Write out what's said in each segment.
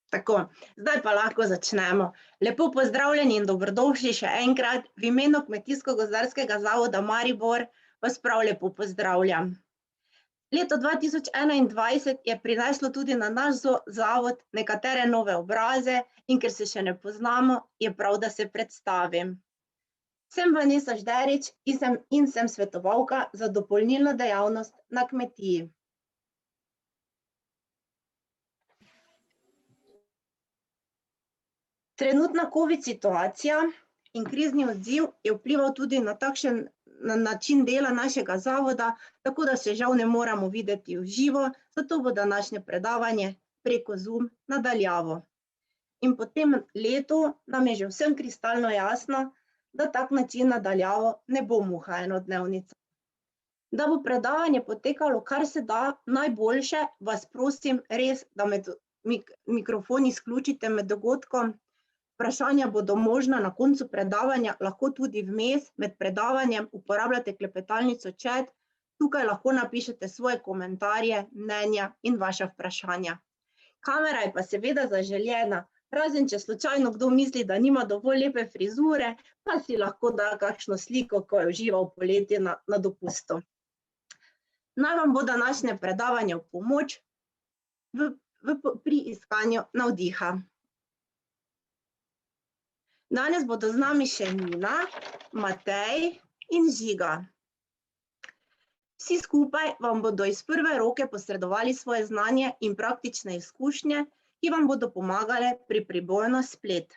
Tako, zdaj pa lahko začnemo. Lepo pozdravljeni in dobrodošli še enkrat. V imenu Kmetijsko-gozdarskega zavoda Maribor vas prav lepo pozdravljam. Leto 2021 je prineslo tudi na naš zavod nekatere nove obraze in ker se še ne poznamo, je prav, da se predstavim. Sem Vanesa Žderič in sem svetovalka za dopolnilno dejavnost na kmetiji. Trenutna COVID situacija in krizni odziv je vplival tudi na takšen način dela našega zavoda, tako da se žal ne moramo videti v živo, zato bo današnje predavanje preko Zoom nadaljavo. In po tem letu nam je že vsem kristalno jasno, da tak način nadaljavo ne bo muha enodnevnica. Da bo predavanje potekalo kar se da najboljše, vas prosim res, da mikrofon izključite med dogodkom. Vprašanja bodo možna na koncu predavanja, lahko tudi vmes med predavanjem uporabljate klepetalnico chat, tukaj lahko napišete svoje komentarje, mnenja in vaša vprašanja. Kamera je pa seveda zaželjena, razen če slučajno kdo misli, da nima dovolj lepe frizure, pa si lahko da kakšno sliko, ko je užival poletje na dopustu. Naj vam bo današnje predavanje v pomoč pri iskanju navdiha. Danes bodo z nami še Nina, Matej in Žiga. Vsi skupaj vam bodo iz prve roke posredovali svoje znanje in praktične izkušnje, ki vam bodo pomagale pri preboju na splet.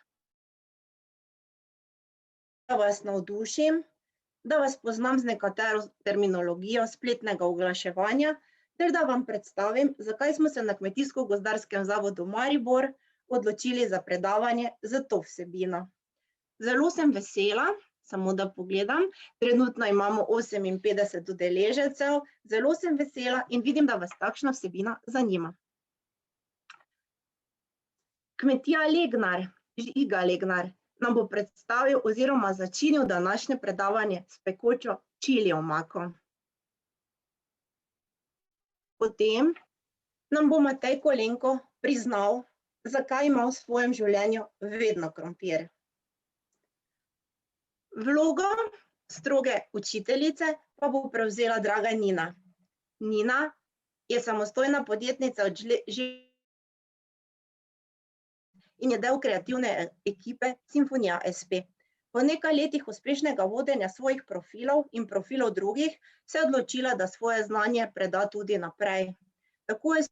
Da vas navdušim, da vas poznam z nekatero terminologijo spletnega oglaševanja, ter da vam predstavim, zakaj smo se na Kmetijsko-gozdarskem zavodu Maribor odločili za predavanje za to vsebino. Zelo sem vesela, samo da pogledam, trenutno imamo 58 udeležencev, zelo sem vesela in vidim, da vas takšna vsebina zanima. Kmetija Legnar, Žiga Legnar, nam bo predstavil oziroma začinil današnje predavanje s pekočo čili omako. Potem nam bo Matej Kolenko priznal, zakaj ima v svojem življenju vedno krompir. Vlogo stroge učiteljice pa bo prevzela draga Nina. Nina je samostojna podjetnica in je del kreativne ekipe Simfonija SP. Po nekaj letih uspešnega vodenja svojih profilov in profilov drugih se je odločila, da svoje znanje preda tudi naprej. Tako je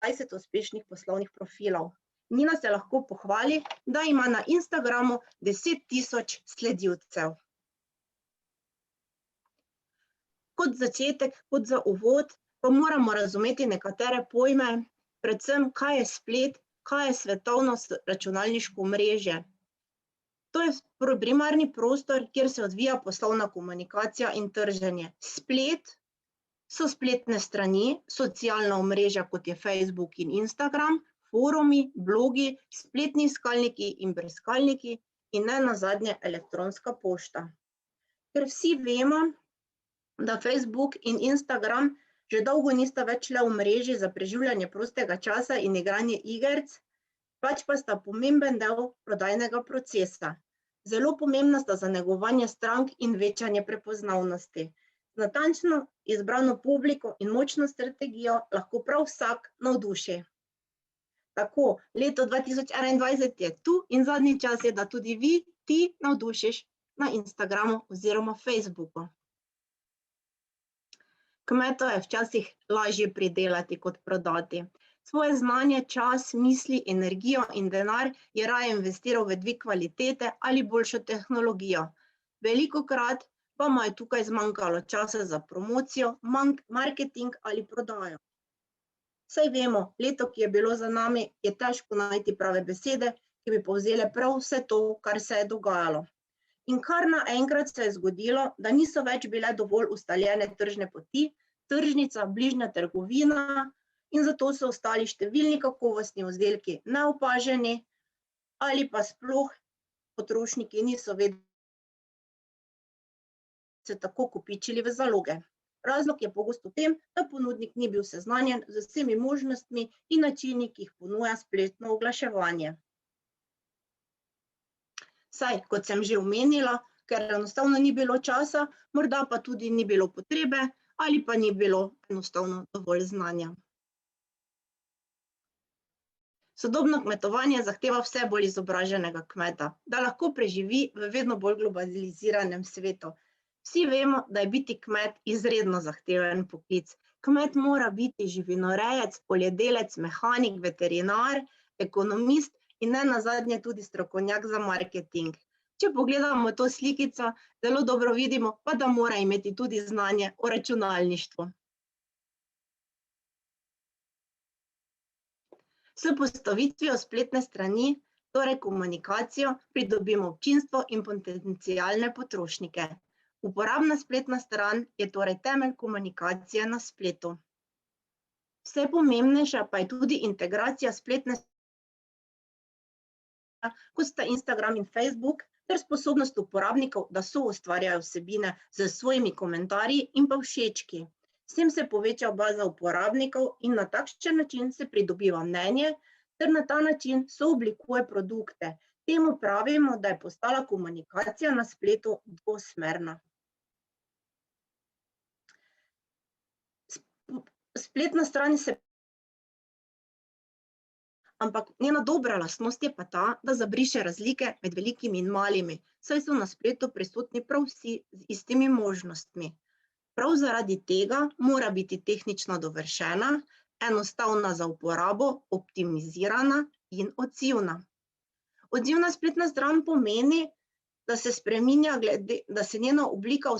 20 uspešnih poslovnih profilov. Nina se lahko pohvali, da ima na Instagramu 10 000 sledilcev. Kot začetek, kot za uvod, pa moramo razumeti nekatere pojme, predvsem kaj je splet, kaj je svetovno računalniško omrežje. To je primarni prostor, kjer se odvija poslovna komunikacija in trženje. Splet so spletne strani, socialna omrežja, kot je Facebook in Instagram, forumi, blogi, spletni iskalniki in brskalniki in ne nazadnje elektronska pošta. Ker vsi vemo, da Facebook in Instagram že dolgo nista več le omrežji za preživljanje prostega časa in igranje igerc, pač pa sta pomemben del prodajnega procesa. Zelo pomembna sta za negovanje strank in večanje prepoznavnosti. Z natančno izbrano publiko in močno strategijo lahko prav vsak navduši. Tako, leto 2021 je tu in zadnji čas je, da tudi ti navdušiš na Instagramu oziroma Facebooku. Kmeto je včasih lažje pridelati kot prodati. Svoje znanje, čas, misli, energijo in denar je raje investiral v dvig kvalitete ali boljšo tehnologijo. Velikokrat pa mu je tukaj zmanjkalo časa za promocijo, marketing ali prodajo. Saj vemo, leto, ki je bilo za nami, je težko najti prave besede, ki bi povzele prav vse to, kar se je dogajalo. In kar naenkrat se je zgodilo, da niso več bile dovolj ustaljene tržne poti, tržnica, bližnja trgovina in zato so ostali številni kakovostni izdelki neopaženi ali pa sploh potrošniki niso vedeli, se tako kopičili v zaloge. Razlog je pogosto v tem, da ponudnik ni bil seznanjen z vsemi možnostmi in načini, ki jih ponuja spletno oglaševanje. Saj, kot sem že omenila, ker enostavno ni bilo časa, morda pa tudi ni bilo potrebe ali pa ni bilo enostavno dovolj znanja. Sodobno kmetovanje zahteva vse bolj izobraženega kmeta, da lahko preživi v vedno bolj globaliziranem svetu. Vsi vemo, da je biti kmet izredno zahteven poklic. Kmet mora biti živinorejec, poljedelec, mehanik, veterinar, ekonomist in nenazadnje tudi strokovnjak za marketing. Če pogledamo to slikico, zelo dobro vidimo, pa da mora imeti tudi znanje o računalništvu. S postavitvijo spletne strani, torej komunikacijo, pridobimo občinstvo in potencialne potrošnike. Uporabna spletna stran je torej temelj komunikacije na spletu. Vse pomembnejša pa je tudi integracija spletne strani, kot sta Instagram in Facebook, ter sposobnost uporabnikov, da soustvarjajo vsebine s svojimi komentarji in pa všečki. S tem se poveča baza uporabnikov in na takšen način se pridobiva mnenje, ter na ta način sooblikuje produkte. Temu pravimo, da je postala komunikacija na spletu dvosmerna. Spletna stran se ampak njena dobra lastnost je pa ta, da zabriše razlike med velikimi in malimi, saj so na spletu prisotni prav vsi z istimi možnostmi. Prav zaradi tega mora biti tehnično dovršena, enostavna za uporabo, optimizirana in odzivna. Odzivna spletna stran pomeni, da se njena oblika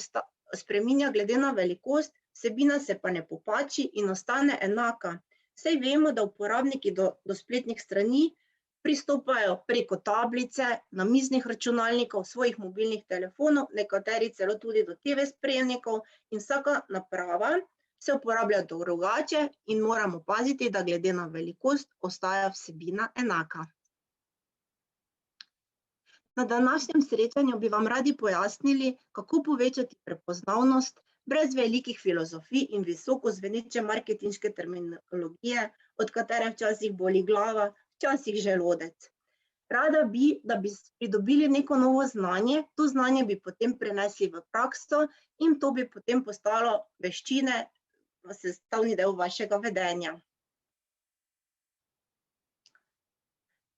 spreminja glede na velikost, vsebina se pa ne popači in ostane enaka. Saj vemo, da uporabniki do spletnih strani pristopajo preko tablice, namiznih računalnikov, svojih mobilnih telefonov, nekateri celo tudi do TV sprejemnikov in vsaka naprava se uporablja drugače in moramo paziti, da glede na velikost ostaja vsebina enaka. Na današnjem srečanju bi vam radi pojasnili, kako povečati prepoznavnost brez velikih filozofij in visoko zveneče marketinške terminologije, od katere včasih boli glava, včasih želodec. Rada bi, da bi pridobili neko novo znanje, to znanje bi potem prenesli v prakso in to bi potem postalo veščine, sestavni del vašega vedenja.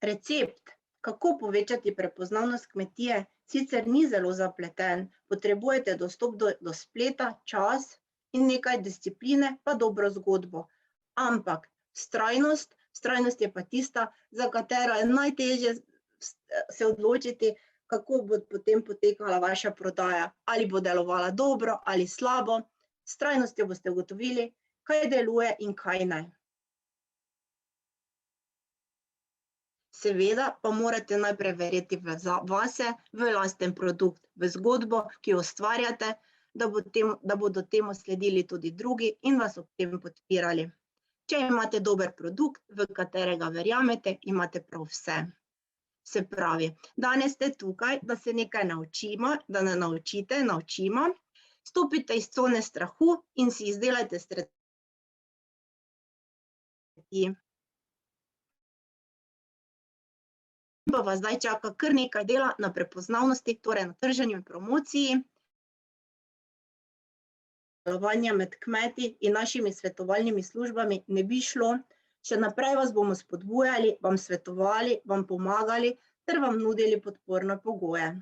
Recept, kako povečati prepoznavnost kmetije, sicer ni zelo zapleten, potrebujete dostop do spleta, čas in nekaj discipline, pa dobro zgodbo. Ampak vztrajnost je pa tista, za katero je najtežje se odločiti, kako bo potem potekala vaša prodaja, ali bo delovala dobro ali slabo. S vztrajnostjo boste ugotovili, kaj deluje in kaj ne. Seveda pa morate najprej verjeti vase, v lasten produkt, v zgodbo, ki jo ustvarjate, da bodo temu sledili tudi drugi in vas ob tem podpirali. Če imate dober produkt, v katerega verjamete, imate prav vse. Se pravi, danes ste tukaj, da se nekaj naučimo, da ne naučimo, stopite iz cone strahu in si izdelajte strategijo. Pa vas zdaj čaka kar nekaj dela na prepoznavnosti, torej na trženju in promociji. Delovanja med kmeti in našimi svetovalnimi službami ne bi šlo, še naprej vas bomo spodbujali, vam svetovali, vam pomagali ter vam nudili podporne pogoje.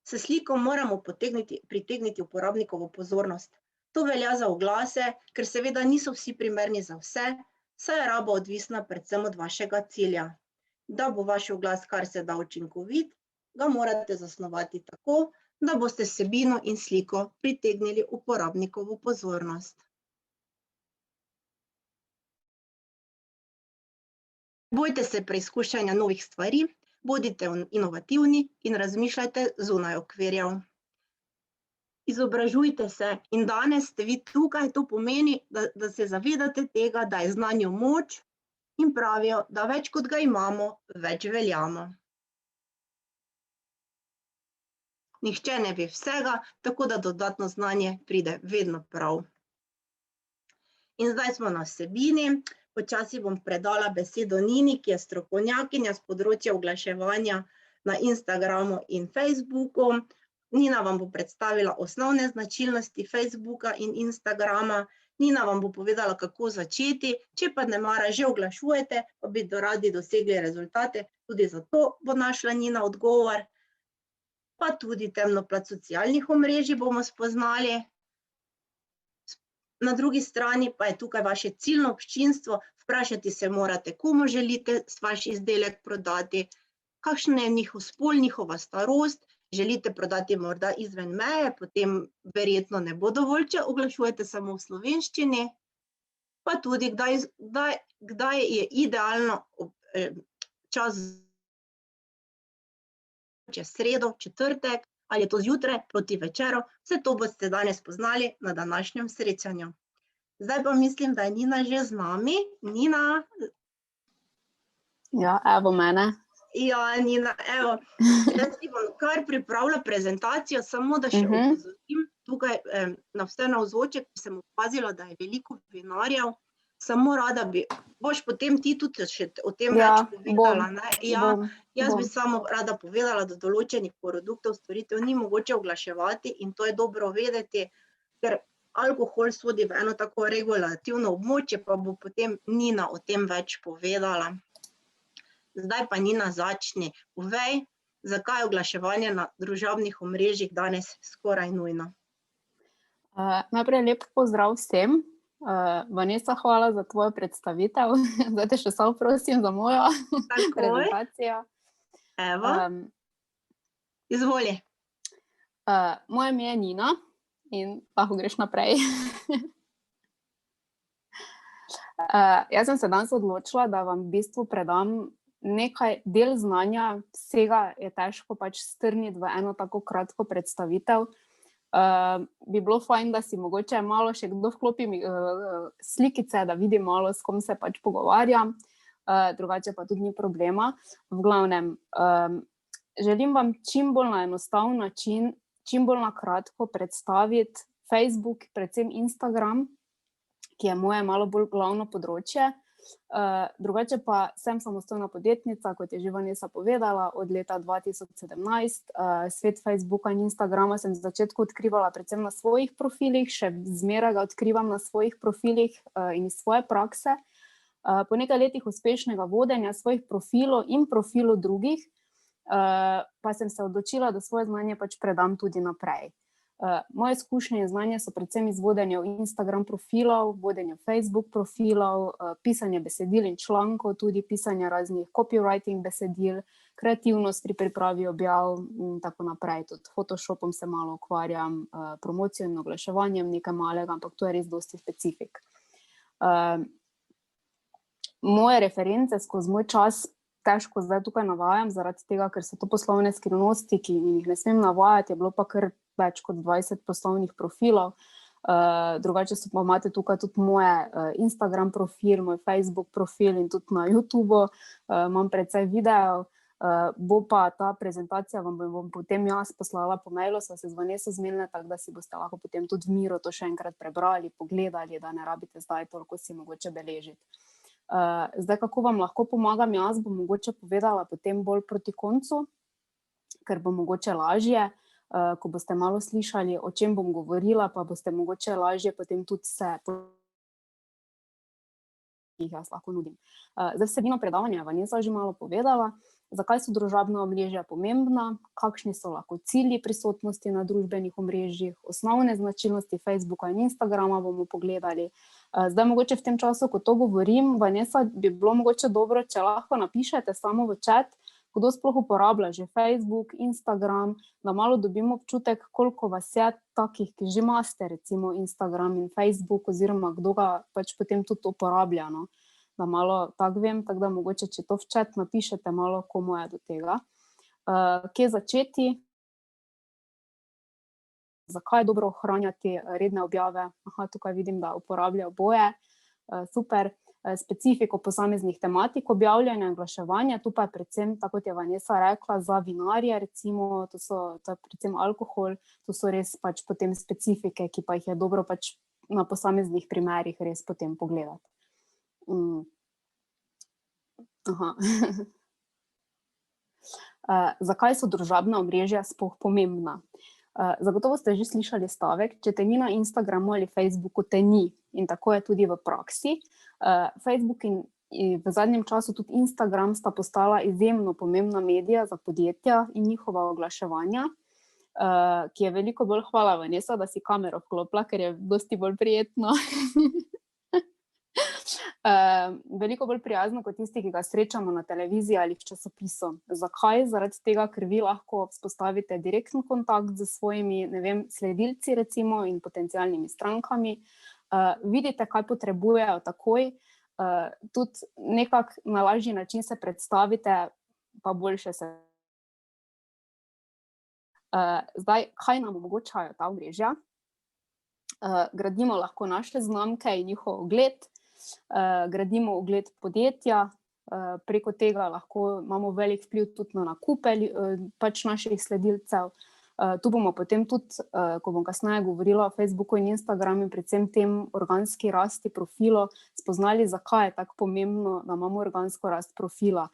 S sliko moramo pritegniti uporabnikovo pozornost. To velja za oglase, ker seveda niso vsi primerni za vse, saj je raba odvisna predvsem od vašega cilja. Da bo vaš oglas kar se da učinkovit, ga morate zasnovati tako, da boste vsebino in sliko pritegnili uporabnikovo pozornost. Bojte se preizkušanja novih stvari, bodite inovativni in razmišljajte zunaj okvirjev. Izobražujte se in danes ste vi tukaj, to pomeni, da se zavedate tega, da je znanje moč in pravijo, da več kot ga imamo, več veljamo. nihče ne ve vsega, tako da dodatno znanje pride vedno prav. In zdaj smo na vsebini. Počasi bom predala besedo Nini, ki je strokovnjakinja z področja oglaševanja na Instagramu in Facebooku. Nina vam bo predstavila osnovne značilnosti Facebooka in Instagrama. Nina vam bo povedala, kako začeti. Če pa nemara že oglašujete, pa bi radi dosegli rezultate, tudi za to bo našla Nina odgovor. Pa tudi temno plat socialnih omrežij bomo spoznali. Na drugi strani pa je tukaj vaše ciljno občinstvo, vprašati se morate, komu želite vaš izdelek prodati, kakšen je njihov spol, njihova starost, želite prodati morda izven meje, potem verjetno ne bo dovolj, če oglašujete samo v slovenščini, pa tudi kdaj je idealno čas, če sredo, četrtek, ali je to zjutraj proti večeru, vse to boste danes spoznali na današnjem srečanju. Zdaj pa mislim, da je Nina že z nami. Nina. Ja, evo mene. Ja, Nina, evo, jaz ti bom kar pripravila prezentacijo, samo da še opozorim tukaj na vse navzoče, ki sem opazila, da je veliko vinarjev, samo rada bi, boš potem ti tudi še o tem več povedala, ne? Ja, jaz bi samo rada povedala, da določenih produktov, storitev ni mogoče oglaševati in to je dobro vedeti, ker alkohol sodi v eno tako regulativno območje, pa bo potem Nina o tem več povedala. Zdaj pa Nina začni. Povej, zakaj je oglaševanje na družabnih omrežjih danes skoraj nujno? Najprej lep pozdrav vsem. Vanessa, hvala za tvojo predstavitev. Zdaj te še samo prosim za mojo prezentacijo. Evo, izvoli. Moje ime je Nina in lahko greš naprej. Jaz sem se danes odločila, da vam v bistvu predam nekaj del znanja, vsega je težko pač strniti v eno tako kratko predstavitev. Bi bilo fajn, da si mogoče malo še kdo vklopi slikice, da vidim malo, s kom se pač pogovarjam, drugače pa tudi ni problema. V glavnem, želim vam čim bolj na enostaven način, čim bolj na kratko predstaviti Facebook, predvsem Instagram, ki je moje malo bolj glavno področje. Drugače pa sem samostojna podjetnica, kot je že Vanessa povedala, od leta 2017. Svet Facebooka in Instagrama sem v začetku odkrivala predvsem na svojih profilih, še zmeraj ga odkrivam na svojih profilih in iz svoje prakse. Po nekaj letih uspešnega vodenja svojih profilov in profilov drugih, pa sem se odločila, da svoje znanje pač predam tudi naprej. Moje izkušnje in znanje so predvsem iz vodenja Instagram profilov, vodenja Facebook profilov, pisanja besedil in člankov, tudi pisanja raznih copywriting besedil, kreativnost pri pripravi objav in tako naprej. Tudi Photoshopom se malo ukvarjam, promocijo in oglaševanjem nekaj malega, ampak to je res dosti specifik. Moje reference skozi moj čas težko zdaj tukaj navajam, zaradi tega, ker so to poslovne skrivnosti, ki jih ne smem navajati, je bilo pa kar več kot 20 poslovnih profilov. Drugače pa imate tukaj tudi moje Instagram profil, moj Facebook profil in tudi na YouTubeu imam precej videov. Bo pa ta prezentacija, vam bom potem jaz poslala po mailu, sva se z Vanessa zmenila, tako da si boste lahko potem tudi v miru to še enkrat prebrali, pogledali, da ne rabite zdaj toliko si mogoče beležiti. Zdaj, kako vam lahko pomagam jaz, bom mogoče povedala potem bolj proti koncu, ker bo mogoče lažje, ko boste malo slišali, o čem bom govorila, pa boste mogoče lažje potem tudi se, ki jih jaz lahko nudim. Zdaj, vsebino predavanja Vanessa že malo povedala, zakaj so družabna omrežja pomembna, kakšni so lahko cilji prisotnosti na družbenih omrežjih, osnovne značilnosti Facebooka in Instagrama bomo pogledali. Zdaj, mogoče v tem času, ko to govorim, Vanessa, bi bilo mogoče dobro, če lahko napišete samo v chat, kdo sploh uporablja že Facebook, Instagram, da malo dobimo občutek, koliko vas je takih, ki že imate recimo Instagram in Facebook, oziroma kdo ga pač potem tudi uporablja, no? Da malo tako vem, tako da mogoče, če to v chat napišete malo, komu je do tega. Kje začeti? Zakaj je dobro ohranjati redne objave? Aha, tukaj vidim, da uporablja oboje. Super. specifiko posameznih tematik objavljanja in oglaševanja, tu pa je predvsem, tako kot je Vanessa rekla, za vinarje recimo, to je predvsem alkohol, to so res pač potem specifike, ki pa jih je dobro pač na posameznih primerih res potem pogledati. Aha. Zakaj so družabna omrežja sploh pomembna? Zagotovo ste že slišali stavek, če te ni na Instagramu ali Facebooku, te ni. In tako je tudi v praksi. Facebook in v zadnjem času tudi Instagram sta postala izjemno pomembna medija za podjetja in njihova oglaševanja, ki je veliko bolj, hvala Vanessa, da si kamero vklopila, ker je dosti bolj prijetno. Veliko bolj prijazno kot tisti, ki ga srečamo na televiziji ali v časopisu. Zakaj? Zaradi tega, ker vi lahko vzpostavite direktni kontakt z svojimi, ne vem, sledilci recimo in potencialnimi strankami. Vidite, kaj potrebujejo takoj, tudi nekako na lažji način se predstavite, pa boljše se. Zdaj, kaj nam omogočajo ta omrežja? Gradimo lahko naše znamke in njihov ugled, gradimo ugled podjetja, preko tega lahko imamo velik vpliv tudi na nakupe pač naših sledilcev. Tu bomo potem tudi, ko bom kasneje govorila o Facebooku in Instagramu, predvsem tem organski rasti profilov, spoznali, zakaj je tako pomembno, da imamo organsko rast profila.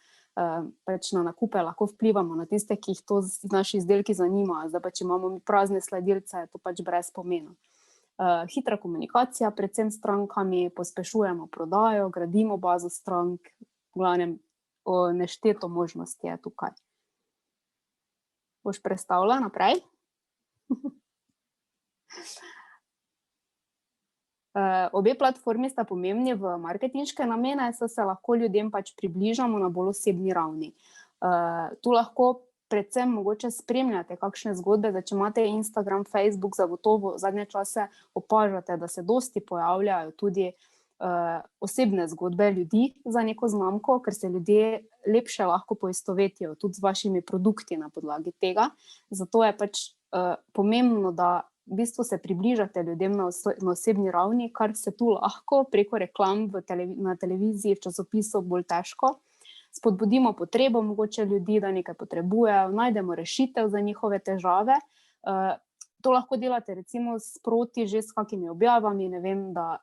Pač na nakupe lahko vplivamo na tiste, ki jih to naši izdelki zanimajo. Zdaj pa, če imamo prazne sledilce, je to pač brez pomena. Hitra komunikacija, predvsem s strankami, pospešujemo prodajo, gradimo bazo strank, v glavnem nešteto možnosti je tukaj. Boš prestavila naprej? Obe platformi sta pomembni v marketinške namene, saj se lahko ljudem pač približamo na bolj osebni ravni. Tu lahko predvsem mogoče spremljate kakšne zgodbe, da če imate Instagram, Facebook, zagotovo zadnje čase opažate, da se dosti pojavljajo tudi osebne zgodbe ljudi za neko znamko, ker se ljudje lepše lahko poistovetijo tudi z vašimi produkti na podlagi tega. Zato je pač pomembno, da v bistvu se približate ljudem na osebni ravni, kar se tu lahko preko reklam na televiziji, v časopisu bolj težko. Spodbudimo potrebo mogoče ljudi, da nekaj potrebujejo, najdemo rešitev za njihove težave. To lahko delate recimo sproti že s kakimi objavami, ne vem, da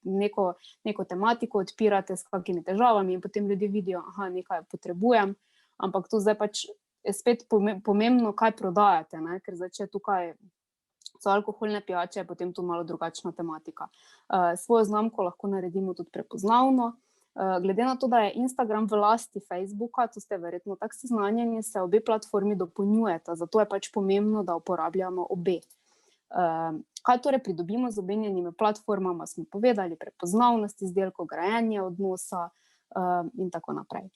neko tematiko odpirate s kakimi težavami in potem ljudje vidijo, aha, nekaj potrebujem, ampak to zdaj pač je spet pomembno, kaj prodajate, ne? Ker zdaj, če tukaj so alkoholne pijače, je potem tu malo drugačna tematika. Svojo znamko lahko naredimo tudi prepoznavno. Glede na to, da je Instagram v lasti Facebooka, to ste verjetno tako seznanjeni, se obe platformi dopolnjujeta, zato je pač pomembno, da uporabljamo obe. Kaj torej pridobimo z omenjenimi platformama, smo povedali, prepoznavnost izdelkov, grajenje odnosa in tako naprej.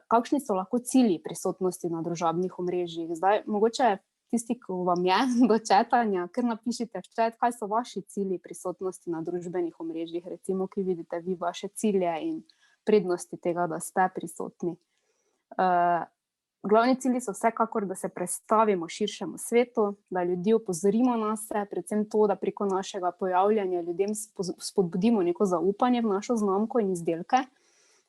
Kakšni so lahko cilji prisotnosti na družabnih omrežjih? Zdaj, mogoče tisti, ki vam je do četanja, kar napišite v čet, kaj so vaši cilji prisotnosti na družbenih omrežjih, recimo, ki vidite vi vaše cilje in prednosti tega, da ste prisotni. Glavni cilji so vsekakor, da se predstavimo širšemu svetu, da ljudi opozorimo nase, predvsem to, da preko našega pojavljanja ljudem spodbudimo neko zaupanje v našo znamko in izdelke,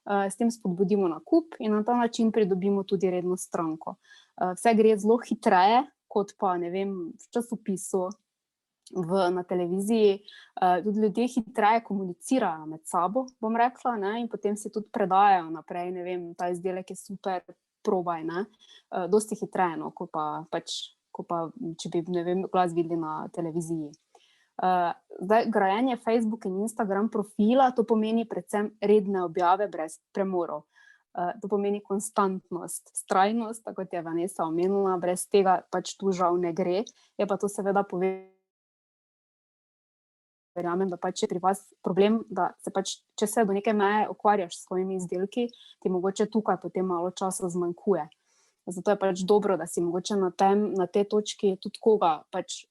s tem spodbudimo nakup in na ta način pridobimo tudi redno stranko. Vse gre zelo hitreje, kot pa, ne vem, v časopisu, na televiziji. Tudi ljudje hitreje komunicirajo med sabo, bom rekla, ne, in potem si tudi predajajo naprej, ne vem, ta izdelek je super, probaj, ne. Dosti hitreje, no, ko pa, če bi, ne vem, glas videli na televiziji. Zdaj, grajenje Facebook in Instagram profila, to pomeni predvsem redne objave brez premorov. To pomeni konstantnost, vztrajnost, tako kot je Vanessa omenila, brez tega pač tu žal ne gre. Je pa to seveda verjamem, da pač je pri vas problem, da se pač, če se do neke meje ukvarjaš s svojimi izdelki, ti mogoče tukaj potem malo časa zmanjkuje. Zato je pač dobro, da si mogoče na tej točki tudi koga pač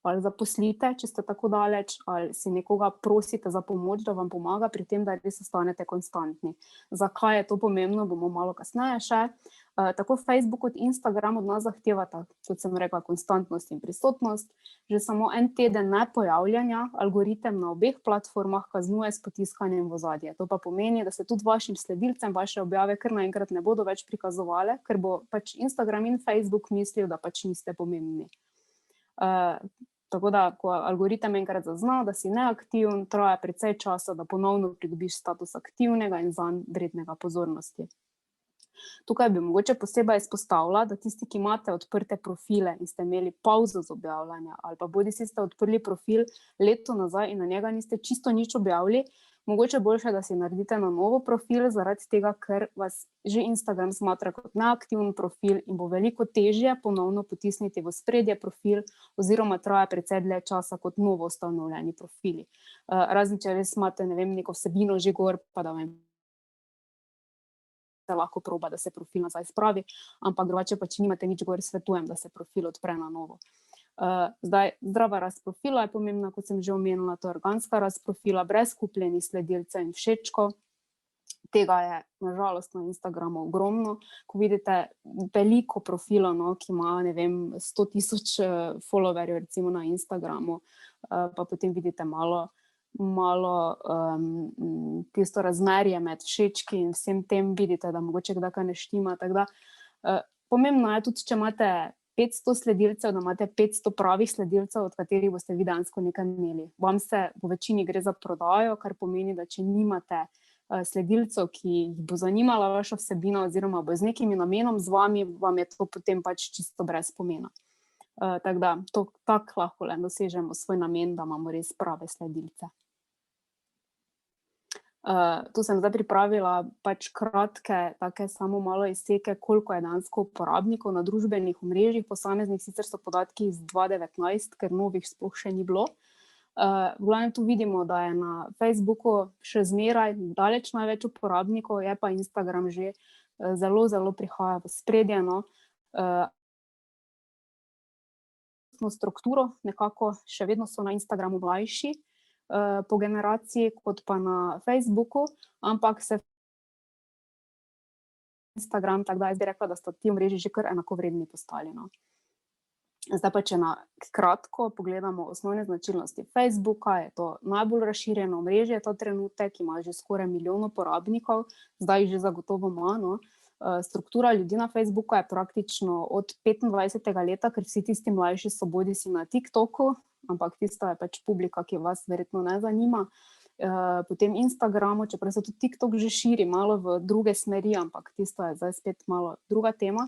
ali zaposlite, če ste tako daleč, ali si nekoga prosite za pomoč, da vam pomaga pri tem, da res ostanete konstantni. Zakaj je to pomembno, bomo malo kasneje še. Tako Facebook kot Instagram od nas zahtevata, kot sem rekla, konstantnost in prisotnost. Že samo en teden nepojavljanja algoritem na obeh platformah kaznuje s potiskanjem v ozadje. To pa pomeni, da se tudi vašim sledilcem vaše objave kar naenkrat ne bodo več prikazovale, ker bo pač Instagram in Facebook mislil, da pač niste pomembni. Tako da, ko algoritem enkrat zazna, da si neaktiven, traja precej časa, da ponovno pridobiš status aktivnega in zanj vrednega pozornosti. Tukaj bi mogoče posebej izpostavila, da tisti, ki imate odprte profile in ste imeli pauzo z objavljanja, ali pa bodisi ste odprli profil leto nazaj in na njega niste čisto nič objavili, mogoče boljše, da si naredite na novo profil, zaradi tega, ker vas že Instagram smatra kot neaktiven profil in bo veliko težje ponovno potisniti v spredje profil oziroma traja precej dlje časa kot novo ustanovljeni profili. Razen, če res imate, ne vem, neko vsebino že gor, pa da vam lahko proba, da se profil nazaj spravi, ampak drugače pa, če nimate nič gor, svetujem, da se profil odpre na novo. Zdaj, zdrava rast profila je pomembna, kot sem že omenila, to je organska rast profila, brez kupljenih sledilcev in všečkov. Tega je na žalost na Instagramu ogromno. Ko vidite veliko profilov, ki ima, ne vem, 100 000 followerjev recimo na Instagramu, pa potem vidite malo tisto razmerje med všečki in vsem tem, vidite, da mogoče kdaj ne štima. Tako da, pomembno je tudi, če imate 500 sledilcev, da imate 500 pravih sledilcev, od katerih boste vi dejansko nekaj imeli. Vam se po večini gre za prodajo, kar pomeni, da če nimate sledilcev, ki jih bo zanimala vaša vsebina oziroma bo z nekim namenom z vami, vam je to potem pač čisto brez pomena. Tako da, tako lahko le dosežemo svoj namen, da imamo res prave sledilce. Tu sem zdaj pripravila pač kratke, take samo malo izseke, koliko je dejansko uporabnikov na družbenih omrežjih posameznih, sicer so podatki iz 2019, ker novih sploh še ni bilo. V glavnem tu vidimo, da je na Facebooku še zmeraj daleč največ uporabnikov, je pa Instagram že zelo, zelo prihaja v spredje, no. Strukturo, nekako še vedno so na Instagramu mlajši po generaciji, kot pa na Facebooku, ampak se Instagram, tako da jaz bi rekla, da sta ti omrežji že kar enakovredni postali, no. Zdaj pa, če na kratko pogledamo osnovne značilnosti Facebooka, je to najbolj razširjeno omrežje ta trenutek, ima že skoraj 1 milijon uporabnikov, zdaj že zagotovo ima, no. Struktura ljudi na Facebooku je praktično od 25. leta, ker vsi tisti mlajši so bodisi na TikToku, ampak tista je pač publika, ki vas verjetno ne zanima. Potem Instagramu, čeprav se tudi TikTok že širi malo v druge smeri, ampak tisto je zdaj spet malo druga tema.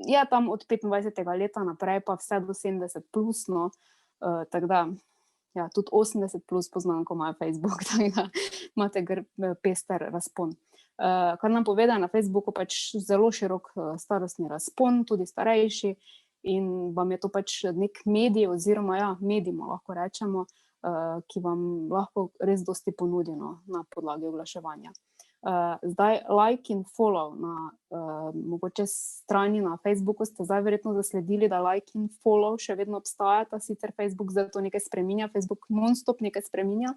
Je tam od 25. leta naprej pa vse do 70 plus, no, tako da, ja, tudi 80 plus poznam, ko imajo Facebook, tako da imate pester razpon. Kar nam pove, da je na Facebooku pač zelo širok starostni razpon, tudi starejši, in vam je to pač nek medij oziroma, ja, medij lahko rečemo, ki vam lahko res dosti ponudi, no, na podlagi oglaševanja. Zdaj, like in follow na mogoče strani na Facebooku ste zdaj verjetno zasledili, da like in follow še vedno obstajata, sicer Facebook zdaj to nekaj spreminja, Facebook non-stop nekaj spreminja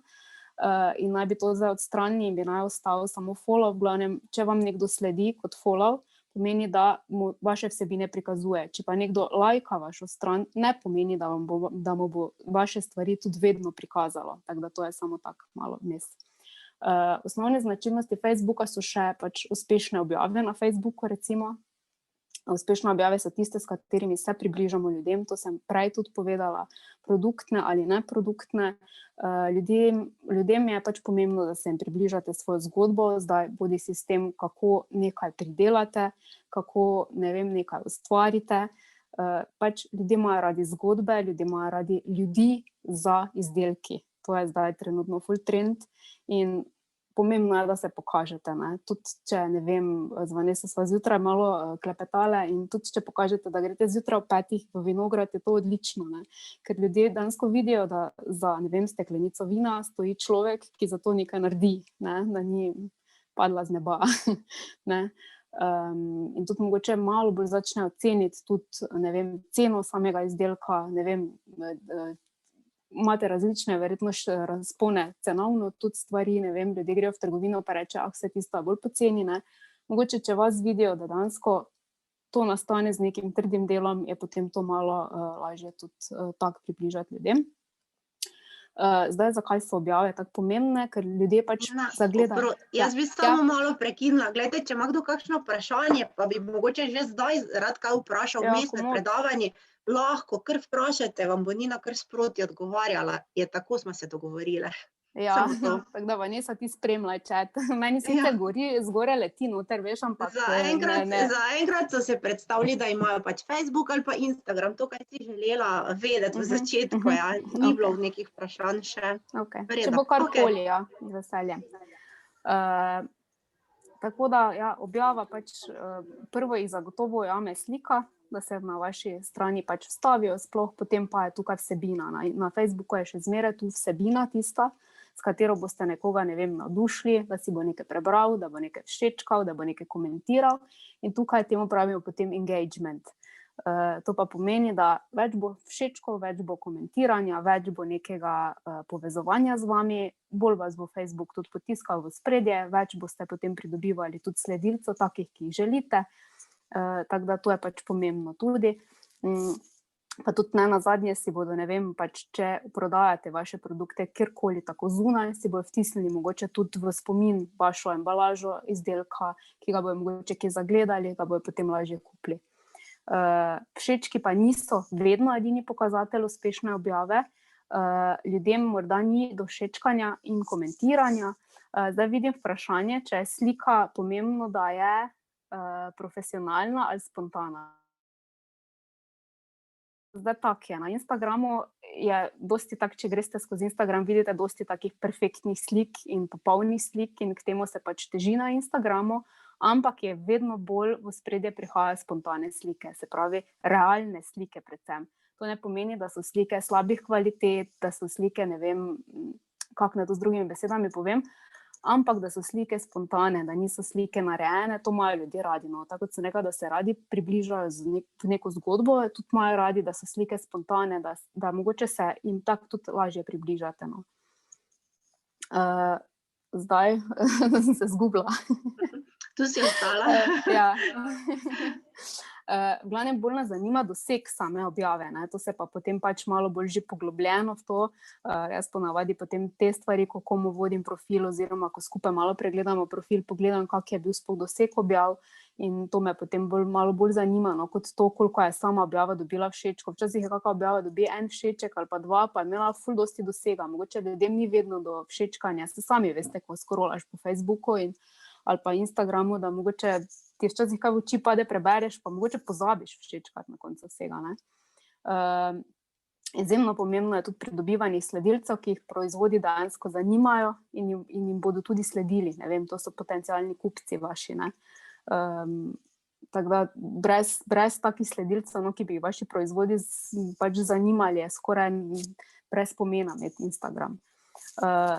in naj bi to zdaj odstranili in bi naj ostal samo follow. V glavnem, če vam nekdo sledi kot follow, pomeni, da mu vaše vsebine prikazuje. Če pa nekdo lajka vašo stran, ne pomeni, da mu bo vaše stvari tudi vedno prikazalo. Tako da to je samo tako malo vmes. Osnovne značilnosti Facebooka so še pač uspešne objave na Facebooku, recimo. Uspešne objave so tiste, s katerimi se približamo ljudem, to sem prej tudi povedala, produktne ali neproduktne. Ljudem je pač pomembno, da se jim približate svojo zgodbo, zdaj bodisi s tem, kako nekaj pridelate, kako, ne vem, nekaj ustvarite. Pač ljudje imajo radi zgodbe, ljudje imajo radi ljudi za izdelki. To je zdaj trenutno full trend in pomembno je, da se pokažete, ne. Tudi če, ne vem, z Vaneso sva zjutraj malo klepetale in tudi če pokažete, da greste zjutraj ob 5 v vinograd, je to odlično, ne. Ker ljudje dejansko vidijo, da za, ne vem, steklenico vina stoji človek, ki za to nekaj naredi, ne, da ni padla z neba, ne. In tudi mogoče malo bolj začnejo ceniti tudi, ne vem, ceno samega izdelka, ne vem, imate različne verjetno razpone cenovno tudi stvari, ne vem, ljudje grejo v trgovino pa reče, vse tisto je bolj poceni, ne. Mogoče, če vas vidijo, da dejansko to nastane z nekim trdim delom, je potem to malo lažje tudi tako približati ljudem. Zdaj, zakaj so objave tako pomembne? Ker ljudje pač zagledajo. Jaz bi samo malo prekinila. Glejte, če ima kdo kakšno vprašanje, pa bi mogoče že zdaj rad kaj vprašal vmes med predavanji, lahko kar vprašajte, vam bo Nina kar sproti odgovarjala. Tako smo se dogovorile. Ja, tako da Vanessa, ti spremljaj chat. Meni sicer zgoraj leti noter, veš, ampak Zaenkrat so se predstavili, da imajo pač Facebook ali pa Instagram, to, kaj si želela vedeti v začetku, ni bilo nekih vprašanj še. Če bo karkoli, z veseljem. Tako da, objava pač, prvo jih zagotovo ujame slika, da se na vaši strani pač vstavijo, sploh potem pa je tukaj vsebina. Na Facebooku je še zmeraj tu vsebina tista, s katero boste nekoga, ne vem, navdušili, da si bo nekaj prebral, da bo nekaj všečkal, da bo nekaj komentiral, in tukaj temu pravimo potem engagement. To pa pomeni, da več bo všečkov, več bo komentiranja, več bo nekega povezovanja z vami, bolj vas bo Facebook tudi potiskal v spredje, več boste potem pridobivali tudi sledilcev, takih, ki jih želite, tako da to je pač pomembno tudi. Pa tudi ne nazadnje si bodo, ne vem, pač če prodajate vaše produkte kjerkoli tako zunaj, si bodo vtisnili mogoče tudi v spomin vašo embalažo izdelka, ki ga bojo mogoče kje zagledali, ga bojo potem lažje kupili. Všečki pa niso vedno edini pokazatelj uspešne objave. Ljudem morda ni do všečkanja in komentiranja. Zdaj vidim vprašanje, če je slika pomembno, da je profesionalna ali spontana. Zdaj tako je, na Instagramu je dosti tako, če greste skozi Instagram, vidite dosti takih perfektnih slik in popolnih slik in k temu se pač teži na Instagramu, ampak je vedno bolj v ospredje prihajajo spontane slike, se pravi realne slike predvsem. To ne pomeni, da so slike slabih kvalitet, da so slike, ne vem, kako naj to z drugimi besedami povem, ampak da so slike spontane, da niso slike narejene, to imajo ljudje radi. Tako kot sem rekla, da se radi približajo v neko zgodbo, tudi imajo radi, da so slike spontane, da mogoče se jim tako tudi lažje približate. Zdaj sem se zgubila. Tu si ostala. Ja. V glavnem bolj nas zanima doseg same objave, to se pa potem pač malo bolj že poglobljeno v to. Jaz ponavadi potem te stvari, ko komu vodim profil oziroma ko skupaj malo pregledamo profil, pogledam, kak je bil sploh doseg objav in to me potem malo bolj zanima, kot to, koliko je sama objava dobila všečkov. Včasih je kakšna objava dobi en všeček ali pa dva, pa je imela ful dosti dosega. Mogoče ljudem ni vedno do všečkanja, saj sami veste, ko scrollaš po Facebooku ali pa Instagramu, da mogoče ti včasih kaj v oči pade, prebereš, pa mogoče pozabiš všečkati na koncu vsega. Izjemno pomembno je tudi pridobivanje sledilcev, ki jih proizvodi dejansko zanimajo in jim bodo tudi sledili. Ne vem, to so potencialni kupci vaši. Tako da brez takih sledilcev, ki bi jih vaši proizvodi pač zanimali, je skoraj brez pomena imeti Instagram.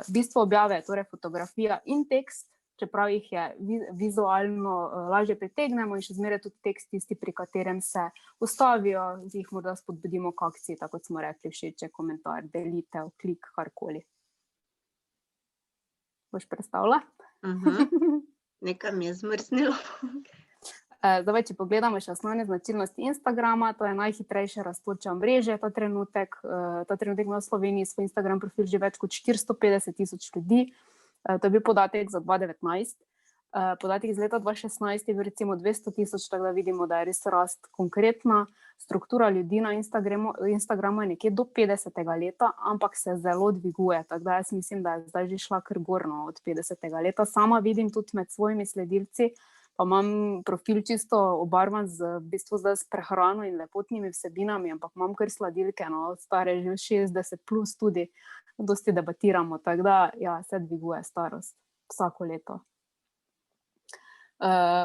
Bistvo objave je torej fotografija in tekst, čeprav jih je vizualno lažje pritegnemo in še zmeraj tudi tekst tisti, pri katerem se ustavijo, jih morda spodbudimo k akciji, tako kot smo rekli, všeček, komentar, delitev, klik, karkoli. Boš predstavila? Nekaj mi je zmrznilo. Zdaj, če pogledamo še osnovne značilnosti Instagrama, to je najhitrejše rastoče omrežje ta trenutek. Ta trenutek ima v Sloveniji svoj Instagram profil že več kot 450,000 ljudi. To je bil podatek za 2019. Podatek iz leta 2016 je bil recimo 200,000, tako da vidimo, da je res rast konkretna. Struktura ljudi na Instagramu je nekje do 50. leta, ampak se zelo dviguje, tako da jaz mislim, da je zdaj že šla kar gorno od 50. leta. Sama vidim tudi med svojimi sledilci, pa imam profil čisto obarvan v bistvu zdaj s prehrano in lepotnimi vsebinami, ampak imam kar sladilke, stare že 60 plus tudi, dosti debatiramo, tako da se dviguje starost vsako leto.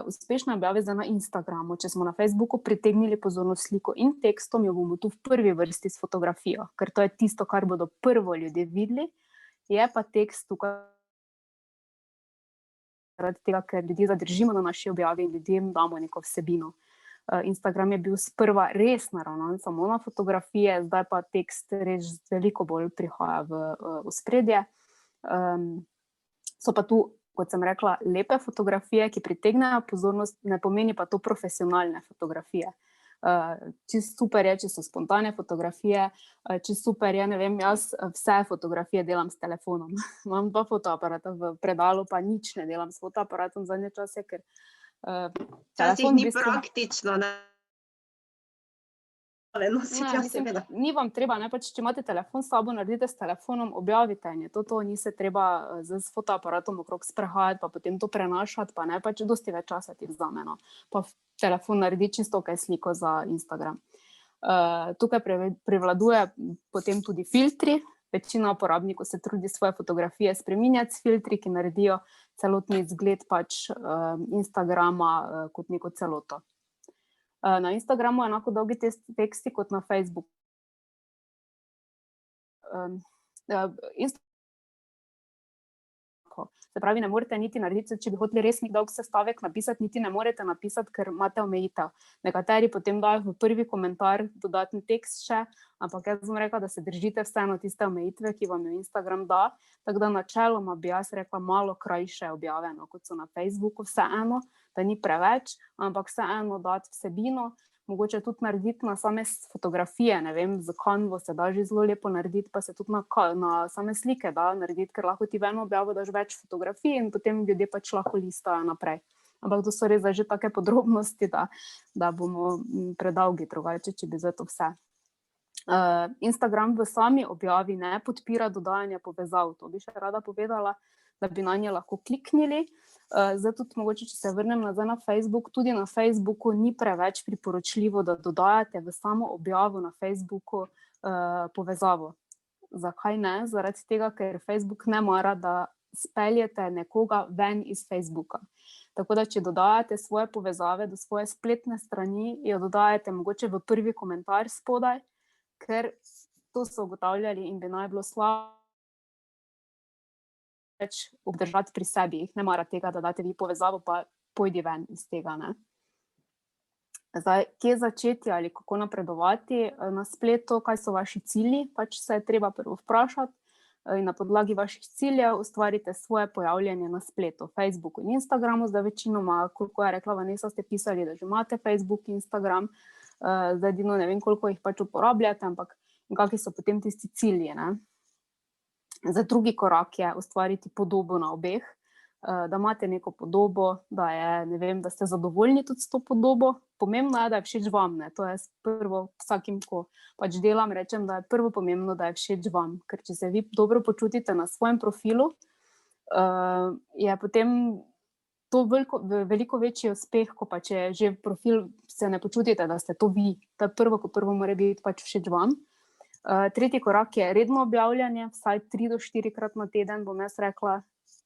Uspešne objave zdaj na Instagramu. Če smo na Facebooku pritegnili pozornost sliko in tekstom, jo bomo tu v prvi vrsti s fotografijo, ker to je tisto, kar bodo prvo ljudje videli, je pa tekst tukaj zaradi tega, ker ljudje zadržimo na naši objavi in ljudem damo neko vsebino. Instagram je bil sprva res naravnan samo na fotografije, zdaj pa tekst res veliko bolj prihaja v ospredje. So pa tu, kot sem rekla, lepe fotografije, ki pritegnejo pozornost, ne pomeni pa to profesionalne fotografije. Čisto super je, če so spontane fotografije, čisto super je, ne vem, jaz vse fotografije delam s telefonom. Imam 2 fotoaparata v predalu, pa nič ne delam s fotoaparatom zadnje čase, ker Včasih ni praktično, ne? Ni vam treba, ne, pač, če imate telefon s sabo, naredite s telefonom, objavite in je to, ni se treba s fotoaparatom okrog sprehajati, pa potem to prenašati, pa ne, pač dosti več časa ti vzame, no. Pa telefon naredi čisto kaj sliko za Instagram. Tukaj prevladuje potem tudi filtri, večina uporabnikov se trudi svoje fotografije spreminjati s filtri, ki naredijo celotni izgled pač Instagrama kot neko celoto. Na Instagramu je enako dolgi teksti kot na Facebooku. Se pravi, ne morete niti narediti, če bi hoteli res nek dolg sestavek napisati, niti ne morete napisati, ker imate omejitev. Nekateri potem dajo v prvi komentar dodatni tekst še, ampak jaz bom rekla, da se držite vseeno tiste omejitve, ki vam jo Instagram da, tako da načeloma bi jaz rekla malo krajše objave, no, kot so na Facebooku, vseeno, da ni preveč, ampak vseeno dati vsebino, mogoče tudi narediti na same fotografije, ne vem, z Canvo se da že zelo lepo narediti, pa se tudi na same slike da narediti, ker lahko ti v eno objavo daš več fotografij in potem ljudje pač lahko listajo naprej. Ampak to so res že take podrobnosti, da bomo predolgi drugače, če bi zdaj to vse. Instagram v sami objavi ne podpira dodajanja povezav, to bi še rada povedala, da bi nanje lahko kliknili. Zdaj tudi mogoče, če se vrnem nazaj na Facebook, tudi na Facebooku ni preveč priporočljivo, da dodajate v samo objavo na Facebooku povezavo. Zakaj ne? Zaradi tega, ker Facebook ne mara, da speljete nekoga ven iz Facebooka. Tako da, če dodajate svoje povezave do svoje spletne strani, jo dodajate mogoče v prvi komentar spodaj, ker to so ugotavljali in bi naj bilo slabo več obdržati pri sebi, jih ne mara tega, da date vi povezavo, pa pojdi ven iz tega, ne. Zdaj, kje začeti ali kako napredovati na spletu, kaj so vaši cilji, pač se je treba prvo vprašati in na podlagi vaših ciljev ustvarite svoje pojavljanje na spletu, Facebooku in Instagramu, zdaj večinoma, koliko je rekla Vanessa, ste pisali, da že imate Facebook, Instagram, zdaj edino ne vem, koliko jih pač uporabljate, ampak kakšni so potem tisti cilji, ne. Za drugi korak je ustvariti podobo na obeh, da imate neko podobo, da je, ne vem, da ste zadovoljni tudi s to podobo. Pomembno je, da je všeč vam, ne, to je prvo vsakim, ko pač delam, rečem, da je prvo pomembno, da je všeč vam, ker če se vi dobro počutite na svojem profilu, je potem to veliko večji uspeh, ko pa če že profil se ne počutite, da ste to vi, to je prvo, ko prvo mora biti pač všeč vam. Tretji korak je redno objavljanje, vsaj 3 do 4 krat na teden, bom jaz rekla,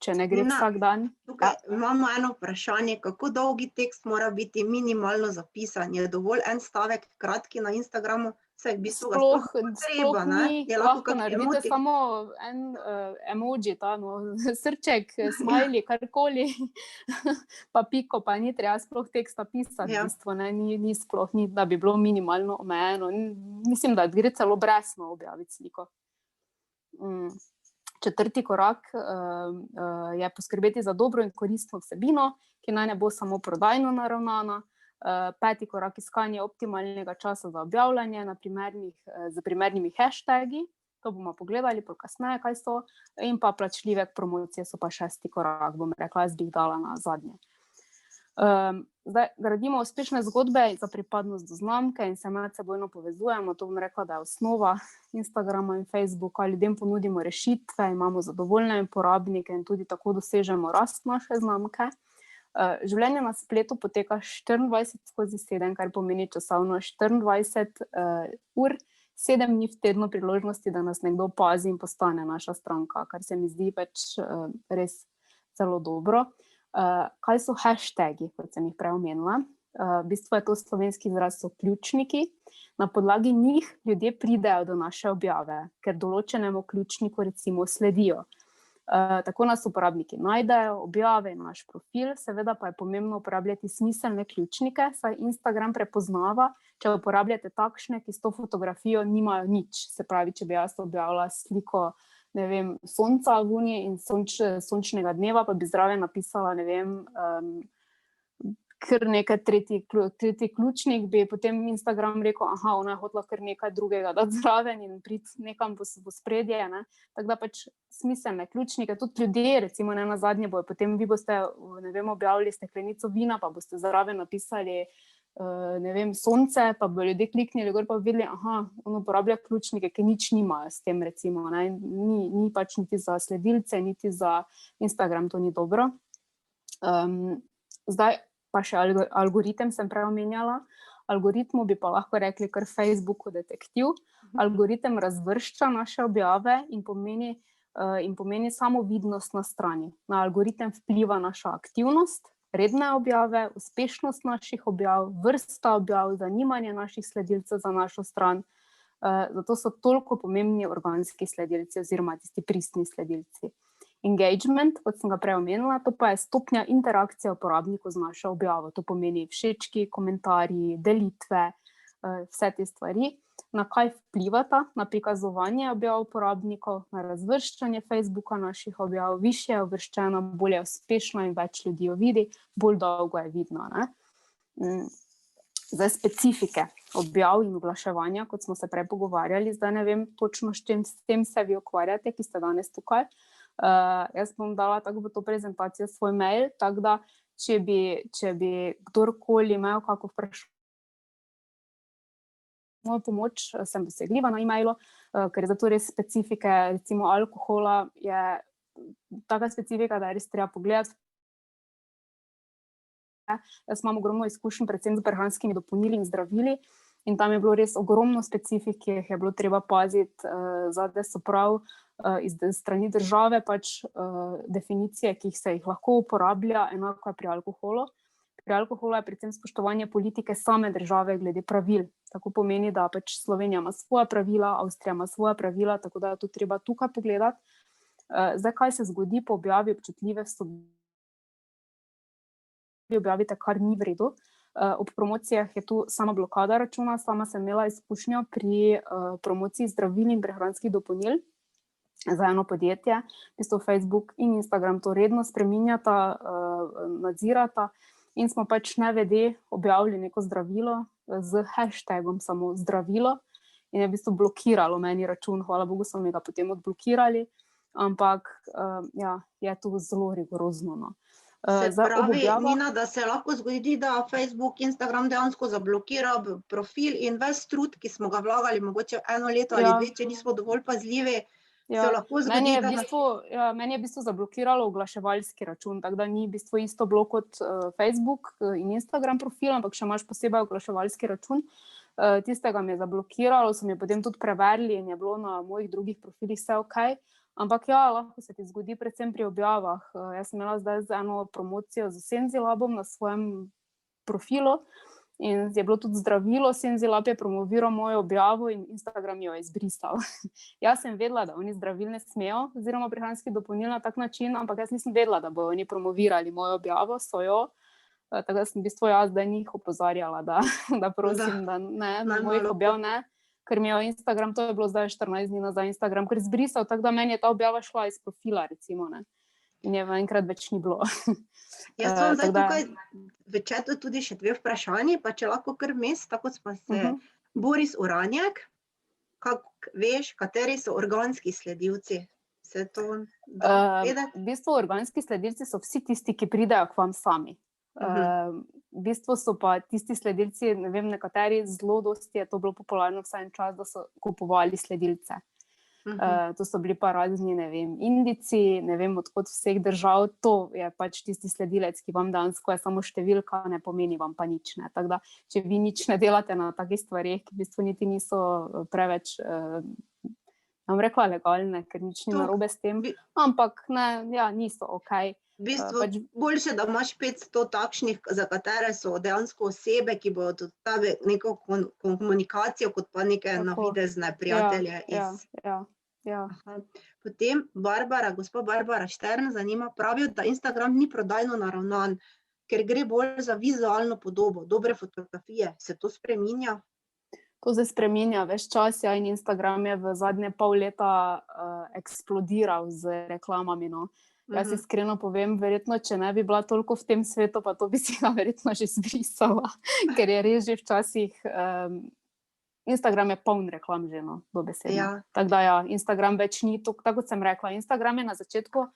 če ne gre vsak dan. Tukaj imamo eno vprašanje, kako dolgi tekst mora biti minimalno zapisan, je dovolj en stavek kratki na Instagramu, saj v bistvu ga sploh treba, ne? Je lahko naredite samo en emoji, srček, smiley, karkoli, pa piko, pa ni treba sploh teksta pisati, v bistvu, ne, ni sploh, da bi bilo minimalno omejeno, mislim, da gre celo brezno objaviti sliko. Četrti korak je poskrbeti za dobro in koristno vsebino, ki naj ne bo samo prodajno naravnana. Peti korak, iskanje optimalnega časa za objavljanje z primernimi hashtagi, to bomo pogledali kasneje, kaj so, in pa plačljive promocije so pa 6. korak, bom rekla, jaz bi jih dala na zadnje. Zdaj, gradimo uspešne zgodbe za pripadnost do znamke in se medsebojno povezujemo, to bom rekla, da je osnova Instagrama in Facebooka, ljudem ponudimo rešitve, imamo zadovoljne uporabnike in tudi tako dosežemo rast naše znamke. Življenje na spletu poteka 24/7, kar pomeni časovno 24 ur, 7 dni v tednu priložnosti, da nas nekdo opazi in postane naša stranka, kar se mi zdi pač res zelo dobro. Kaj so hashtagi, kot sem jih prej omenila? V bistvu je to slovenski izraz, so ključniki. Na podlagi njih ljudje pridejo do naše objave, ker določenemu ključniku recimo sledijo. Tako nas uporabniki najdejo, objave naš profil, seveda pa je pomembno uporabljati smiselne ključnike, saj Instagram prepoznava, če uporabljate takšne, ki s to fotografijo nimajo nič. Se pravi, če bi jaz objavila sliko, ne vem, sonca v Uniji in sončnega dneva, pa bi zraven napisala, ne vem, kar nekaj tretji ključnik, bi potem Instagram rekel, aha, ona je hotela kar nekaj drugega dati zraven in priti nekam v spredje, ne. Tako da pač smiselne ključnike, tudi ljudje, recimo ne nazadnje bojo, potem vi boste, ne vem, objavili steklenico vina, pa boste zraven napisali, ne vem, sonce, pa bojo ljudje kliknili gor, pa videli, aha, on uporablja ključnike, ki nič nimajo s tem, recimo, ne. Ni pač niti za sledilce, niti za Instagram to ni dobro. Zdaj, pa še algoritem sem prej omenjala. Algoritmu bi pa lahko rekli kar Facebooku detektiv. Algoritem razvršča naše objave in pomeni samo vidnost na strani. Na algoritem vpliva naša aktivnost, redne objave, uspešnost naših objav, vrsta objav, zanimanje naših sledilcev za našo stran. Zato so toliko pomembni organski sledilci oziroma tisti pristni sledilci. Engagement, kot sem ga prej omenila, to pa je stopnja interakcije uporabnikov z našo objavo. To pomeni všečki, komentarji, delitve, vse te stvari. Na kaj vplivata? Na prikazovanje objav uporabnikov, na razvrščanje Facebooka naših objav, višje je uvrščeno, bolje uspešno in več ljudi jo vidi, bolj dolgo je vidno, ne. Zdaj specifike objav in oglaševanja, kot smo se prej pogovarjali, zdaj ne vem točno, s tem se vi ukvarjate, ki ste danes tukaj. Jaz bom dala tako v to prezentacijo svoj mail, tako da, če bi kdorkoli imel kako vprašanje, mojo pomoč, sem dosegljiva na e-mailu, ker je zato res specifike, recimo alkohola, je taka specifika, da je res treba pogledati. Jaz imam ogromno izkušenj, predvsem z prehranskimi dopolnili in zdravili, in tam je bilo res ogromno specifik, ki jih je bilo treba paziti, zadaj so prav iz strani države pač definicije, ki se jih lahko uporablja, enako je pri alkoholu. Pri alkoholu je predvsem spoštovanje politike same države glede pravil. Tako pomeni, da pač Slovenija ima svoja pravila, Avstrija ima svoja pravila, tako da je to treba tukaj pogledati. Zdaj, kaj se zgodi po objavi občutljive vsebine, objavite, kar ni v redu. Ob promocijah je tu sama blokada računa, sama sem imela izkušnjo pri promociji zdravil in prehranskih dopolnil za eno podjetje. V bistvu Facebook in Instagram to redno spreminjata, nadzirata in smo pač nevede objavili neko zdravilo z hashtagom samo zdravilo in je v bistvu blokiralo meni račun, hvala Bogu so mi ga potem odblokirali, ampak ja, je to zelo rigorozno, no. Se pravi, Nina, da se lahko zgodi, da Facebook, Instagram dejansko zablokira profil in ves trud, ki smo ga vlagali mogoče 1 leto ali 2, če nismo dovolj pazljivi, se lahko zgodi, meni je v bistvu zablokiralo oglaševalski račun, tako da ni v bistvu isto bilo kot Facebook in Instagram profil, ampak še imaš posebej oglaševalski račun. Tistega mi je zablokiralo, so mi potem tudi preverili in je bilo na mojih drugih profilih vse okej. Ampak ja, lahko se ti zgodi predvsem pri objavah. Jaz sem imela zdaj z eno promocijo z Senzilabom na svojem profilu in je bilo tudi zdravilo, Senzilab je promoviral mojo objavo in Instagram jo je izbrisal. Jaz sem vedela, da oni zdravil ne smejo, oziroma prehranskih dopolnil na tak način, ampak jaz nisem vedela, da bojo oni promovirali mojo objavo, so jo. Tako da sem v bistvu jaz zdaj njih opozarjala, da prosim, da ne, na mojih objav ne. Ker mi je Instagram, to je bilo zdaj 14 dni nazaj Instagram, ker zbrisal, tako da meni je ta objava šla iz profila, recimo, ne. In je enkrat več ni bilo. Jaz imam zdaj tukaj v chatu tudi še 2 vprašanji, pa če lahko kar vmes, tako smo se. Boris Uranjak, kako veš, kateri so organski sledilci? Se to da vedeti? V bistvu organski sledilci so vsi tisti, ki pridejo k vam sami. V bistvu so pa tisti sledilci, ne vem, nekateri zelo dosti je to bilo popularno vsaj en čas, da so kupovali sledilce. To so bili pa razni, ne vem, Indijci, ne vem, odkot vseh držav, to je pač tisti sledilec, ki vam dejansko je samo številka, ne pomeni vam pa nič, ne. Tako da, če vi nič ne delate na takih stvareh, ki v bistvu niti niso preveč, bom rekla, legalne, ker nič ni narobe s tem, ampak ne, ja, niso okej. V bistvu boljše, da imaš 500 takšnih, za katere so dejansko osebe, ki bodo od tebe neko komunikacijo, kot pa neke navidezne prijatelje iz... Ja. Aha. Potem gospa Barbara Štern zanima, pravijo, da Instagram ni prodajno naravnan, ker gre bolj za vizualno podobo, dobre fotografije. Se to spreminja? To se spreminja ves čas, ja, in Instagram je v zadnje pol leta eksplodiral z reklamami, no. Jaz iskreno povem, verjetno, če ne bi bila toliko v tem svetu, pa to bi si ga verjetno že zbrisala, ker je res že včasih, Instagram je poln reklam že, no, dobesedno. Ja. Tako da ja, Instagram več ni tako kot sem rekla, Instagram je na začetku,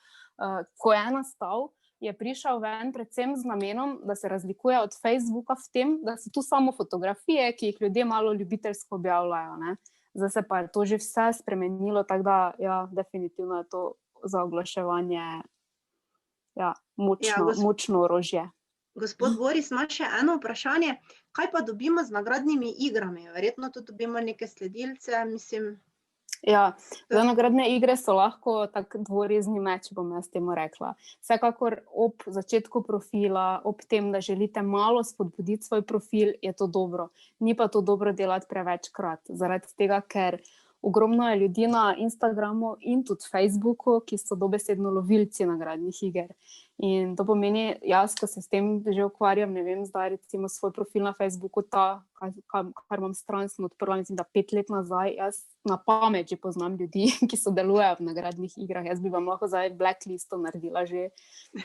ko je nastal, je prišel ven predvsem z namenom, da se razlikuje od Facebooka v tem, da so tu samo fotografije, ki jih ljudje malo ljubiteljsko objavljajo, ne. Zdaj se pa je to že vse spremenilo, tako da ja, definitivno je to za oglaševanje, ja, močno orožje. Gospod Boris ima še eno vprašanje. Kaj pa dobimo z nagradnimi igrami? Verjetno tudi dobimo neke sledilce, mislim. Ja, zdaj nagradne igre so lahko tak dvorezni meč, bom jaz temu rekla. Vsekakor ob začetku profila, ob tem, da želite malo spodbuditi svoj profil, je to dobro. Ni pa to dobro delati prevečkrat, zaradi tega, ker ogromno je ljudi na Instagramu in tudi Facebooku, ki so dobesedno lovilci nagradnih iger. In to pomeni, jaz, ko se s tem že ukvarjam, ne vem, zdaj recimo svoj profil na Facebooku, kar imam stran, sem odprla, mislim, da 5 let nazaj, jaz na pamet že poznam ljudi, ki sodelujejo v nagradnih igrah. Jaz bi vam lahko zdaj blacklistov naredila že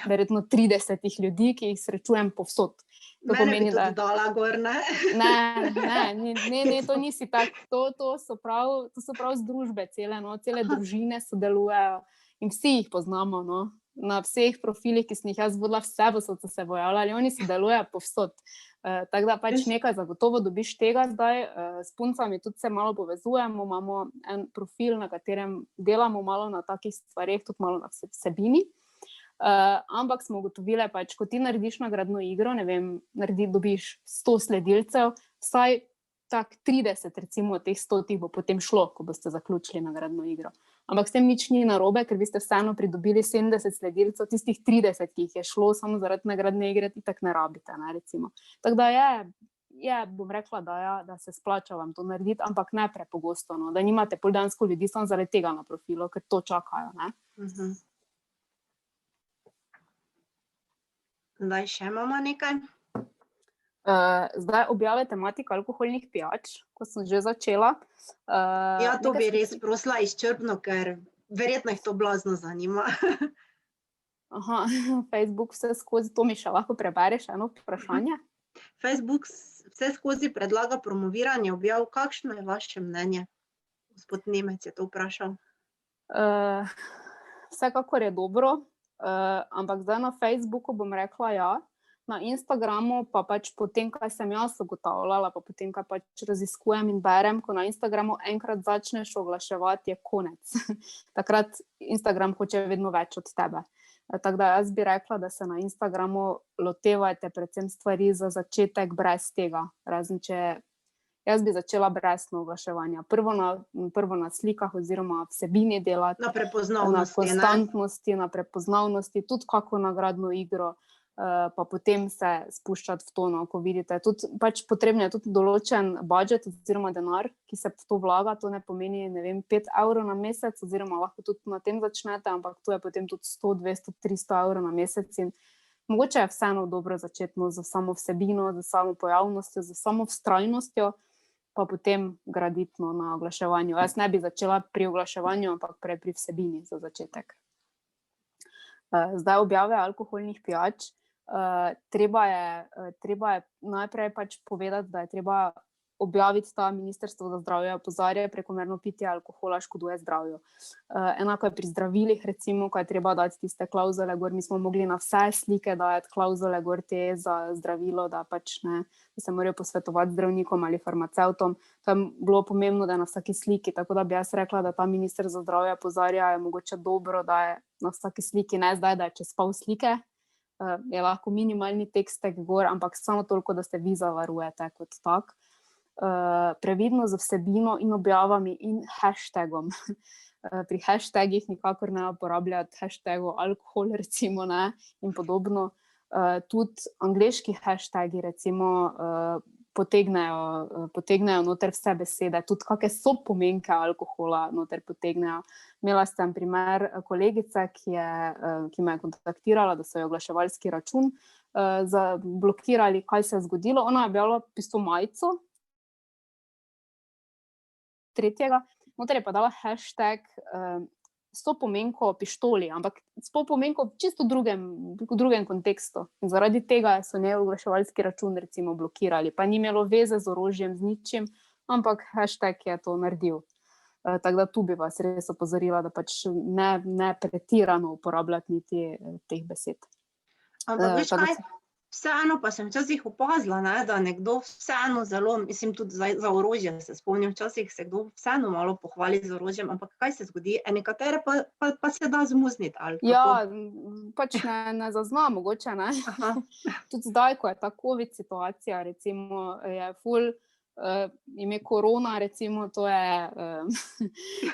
verjetno 30 ljudi, ki jih srečujem povsod. To Mene pomeni, bi tudi dala gor, ne? Ne, to nisi tak, to so prav združbe cele, no, cele družine sodelujejo in vsi jih poznamo, no. Na vseh profilih, ki sem jih jaz vodila, vse so se pojavljali, oni sodelujejo povsod. Tako da pač nekaj zagotovo dobiš tega zdaj, s puncami tudi se malo povezujemo, imamo en profil, na katerem delamo malo na takih stvareh, tudi malo na vsebini. Ampak smo ugotovile pač, ko ti narediš nagradno igro, ne vem, dobiš 100 sledilcev, vsaj tak 30 recimo od teh 100 bo potem šlo, ko boste zaključili nagradno igro. Ampak s tem nič ni narobe, ker vi ste vseeno pridobili 70 sledilcev, tistih 30, ki jih je šlo samo zaradi nagradne igre, itak ne rabite, ne, recimo. Tako da bom rekla, da se splača vam to narediti, ampak ne prepogosto, no, da nimate pol dejansko ljudi samo zaradi tega na profilu, ker to čakajo, ne. Zdaj še imamo nekaj. Zdaj objave tematik alkoholnih pijač, ko sem že začela. Ja, to bi res prosila izčrpno, ker verjetno jih to blazno zanima. Aha, Facebook vse skozi, to mi še lahko prebereš, eno vprašanje? Facebook vse skozi predlaga promoviranje objav, kakšno je vaše mnenje? Gospod Nemec je to vprašal. Vsekakor je dobro, ampak zdaj na Facebooku bom rekla ja, na Instagramu pa pač po tem, kaj sem jaz ugotavljala, pa po tem, kaj pač raziskujem in berem, ko na Instagramu enkrat začneš oglaševati, je konec. Takrat Instagram hoče vedno več od tebe. Tako da jaz bi rekla, da se na Instagramu lotevajte predvsem stvari za začetek brez tega, razen če jaz bi začela brez oglaševanja. Prvo na slikah oziroma vsebini delati. Na prepoznavnosti, na konstantnosti, na prepoznavnosti, tudi kako nagradno igro, pa potem se spuščati v to, no, ko vidite. Tudi pač potrebno je tudi določen budžet oziroma denar, ki se v to vlaga, to ne pomeni, ne vem, 5 € na mesec, oziroma lahko tudi na tem začnete, ampak to je potem tudi 100, 200, 300 € na mesec in mogoče je vseeno dobro začeti z samo vsebino, z samo pojavnostjo, z samo vztrajnostjo, pa potem graditi na oglaševanju. Jaz ne bi začela pri oglaševanju, ampak prej pri vsebini za začetek. Zdaj objave alkoholnih pijač. Treba je najprej pač povedati, da je treba objaviti, da Ministrstvo za zdravje opozarja, prekomerno pitje alkohola škoduje zdravju. Enako je pri zdravilih, recimo, ko je treba dati tiste klavzule gor, mi smo mogli na vse slike dati klavzule gor te za zdravilo, da pač ne, da se morajo posvetovati zdravnikom ali farmacevtom. To je bilo pomembno, da je na vsaki sliki, tako da bi jaz rekla, da ta minister za zdravje opozarja, je mogoče dobro, da je na vsaki sliki, ne zdaj, da je čez pol slike, je lahko minimalni tekstek gor, ampak samo toliko, da se vi zavarujete kot tak. Previdno z vsebino in objavami in hashtagom. Pri hashtagih nikakor ne uporabljati hashtagov alkohol, recimo, ne, in podobno. Tudi angleški hashtagi, recimo, potegnejo noter vse besede, tudi kakšne sopomenke alkohola noter potegnejo. Imela sem primer kolegice, ki me je kontaktirala, da so jo oglaševalski račun zablokirali. Kaj se je zgodilo? Ona je objavila v bistvu majico, tretjega, noter je pa dala hashtag s to pomenko pištoli, ampak s to pomenko v čisto drugem kontekstu. In zaradi tega so njej oglaševalski račun recimo blokirali, pa ni imelo veze z orožjem, z ničim, ampak hashtag je to naredil. Tako da tu bi vas res opozorila, da pač ne pretirano uporabljati niti teh besed. Ampak veš kaj, vseeno pa sem včasih opazila, da nekdo vseeno zelo, mislim tudi za orožje se spomnim, včasih se kdo vseeno malo pohvali z orožjem, ampak kaj se zgodi? Nekatere pa se da zmuzniti, ali kako? Ja, pač ne zazna mogoče, ne. Aha. Tudi zdaj, ko je ta covid situacija, recimo, je ful ime korona, recimo, to je,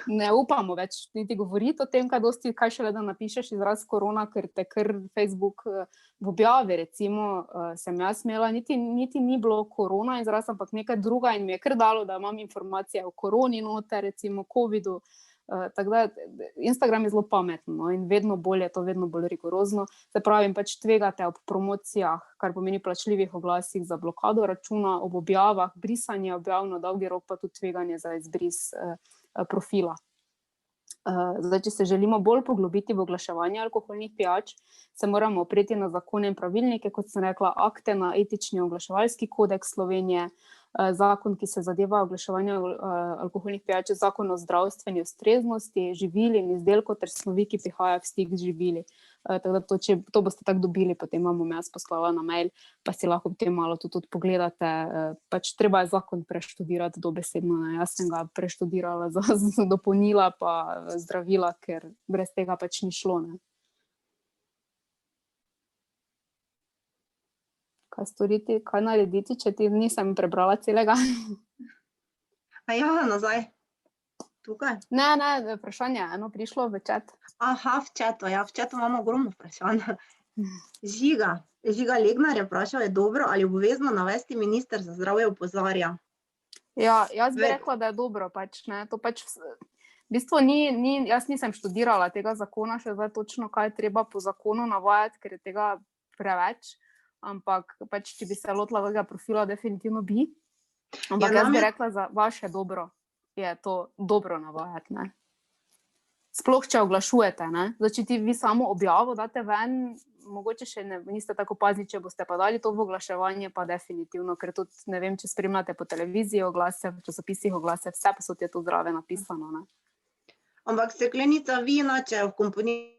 ne upamo več niti govoriti o tem, kaj šele da napišeš izraz korona, ker te kar Facebook v objavi, recimo, sem jaz imela, niti ni bilo korona izraz, ampak nekaj druga in mi je kar dalo, da imam informacije o koroni noter, recimo covidu. Tako da Instagram je zelo pameten, no, in vedno bolj je to, vedno bolj rigorozno. Se pravi, pač tvegate ob promocijah, kar pomeni plačljivih oglasih za blokado računa, ob objavah, brisanje objav, na dolgi rok pa tudi tveganje za izbris profila. Zdaj, če se želimo bolj poglobiti v oglaševanje alkoholnih pijač, se moramo opreti na zakone in pravilnike, kot sem rekla, akte, na etični oglaševalski kodeks Slovenije, zakon, ki se zadeva oglaševanje alkoholnih pijač, zakon o zdravstveni ustreznosti živil in izdelkov ter snovi, ki prihajajo v stik z živili. Tako da to boste tako dobili, potem vam bom jaz poslala na mail, pa si lahko potem malo tudi pogledate. Pač treba je zakon preštudirati dobesedno, jaz sem ga preštudirala za dopolnila pa zdravila, ker brez tega pač ni šlo, ne. Kaj storiti, kaj narediti, če ti nisem prebrala celega? Ja, nazaj. Tukaj? Ne, vprašanje je eno prišlo v chat. Aha, v chatu, ja, v chatu imamo ogromno vprašanj. Žiga Legnar je vprašal, je dobro ali obvezno navesti minister za zdravje opozarja? Ja, jaz bi rekla, da je dobro, pač, ne, to pač v bistvu jaz nisem študirala tega zakona, še zdaj točno, kaj je treba po zakonu navajati, ker je tega preveč. Ampak pač, če bi se lotila tega profila, definitivno bi. Ampak jaz bi rekla, za vaše dobro je to dobro navajati, ne. Sploh, če oglašujete, ne. Zdaj, če vi samo objavo date ven, mogoče še niste tako pazni, če boste pa dali to v oglaševanje, pa definitivno, ker tudi, ne vem, če spremljate po televiziji oglase, v časopisih oglase, vse posod je to zraven napisano, ne. Ampak steklenica vina, če je v komponiji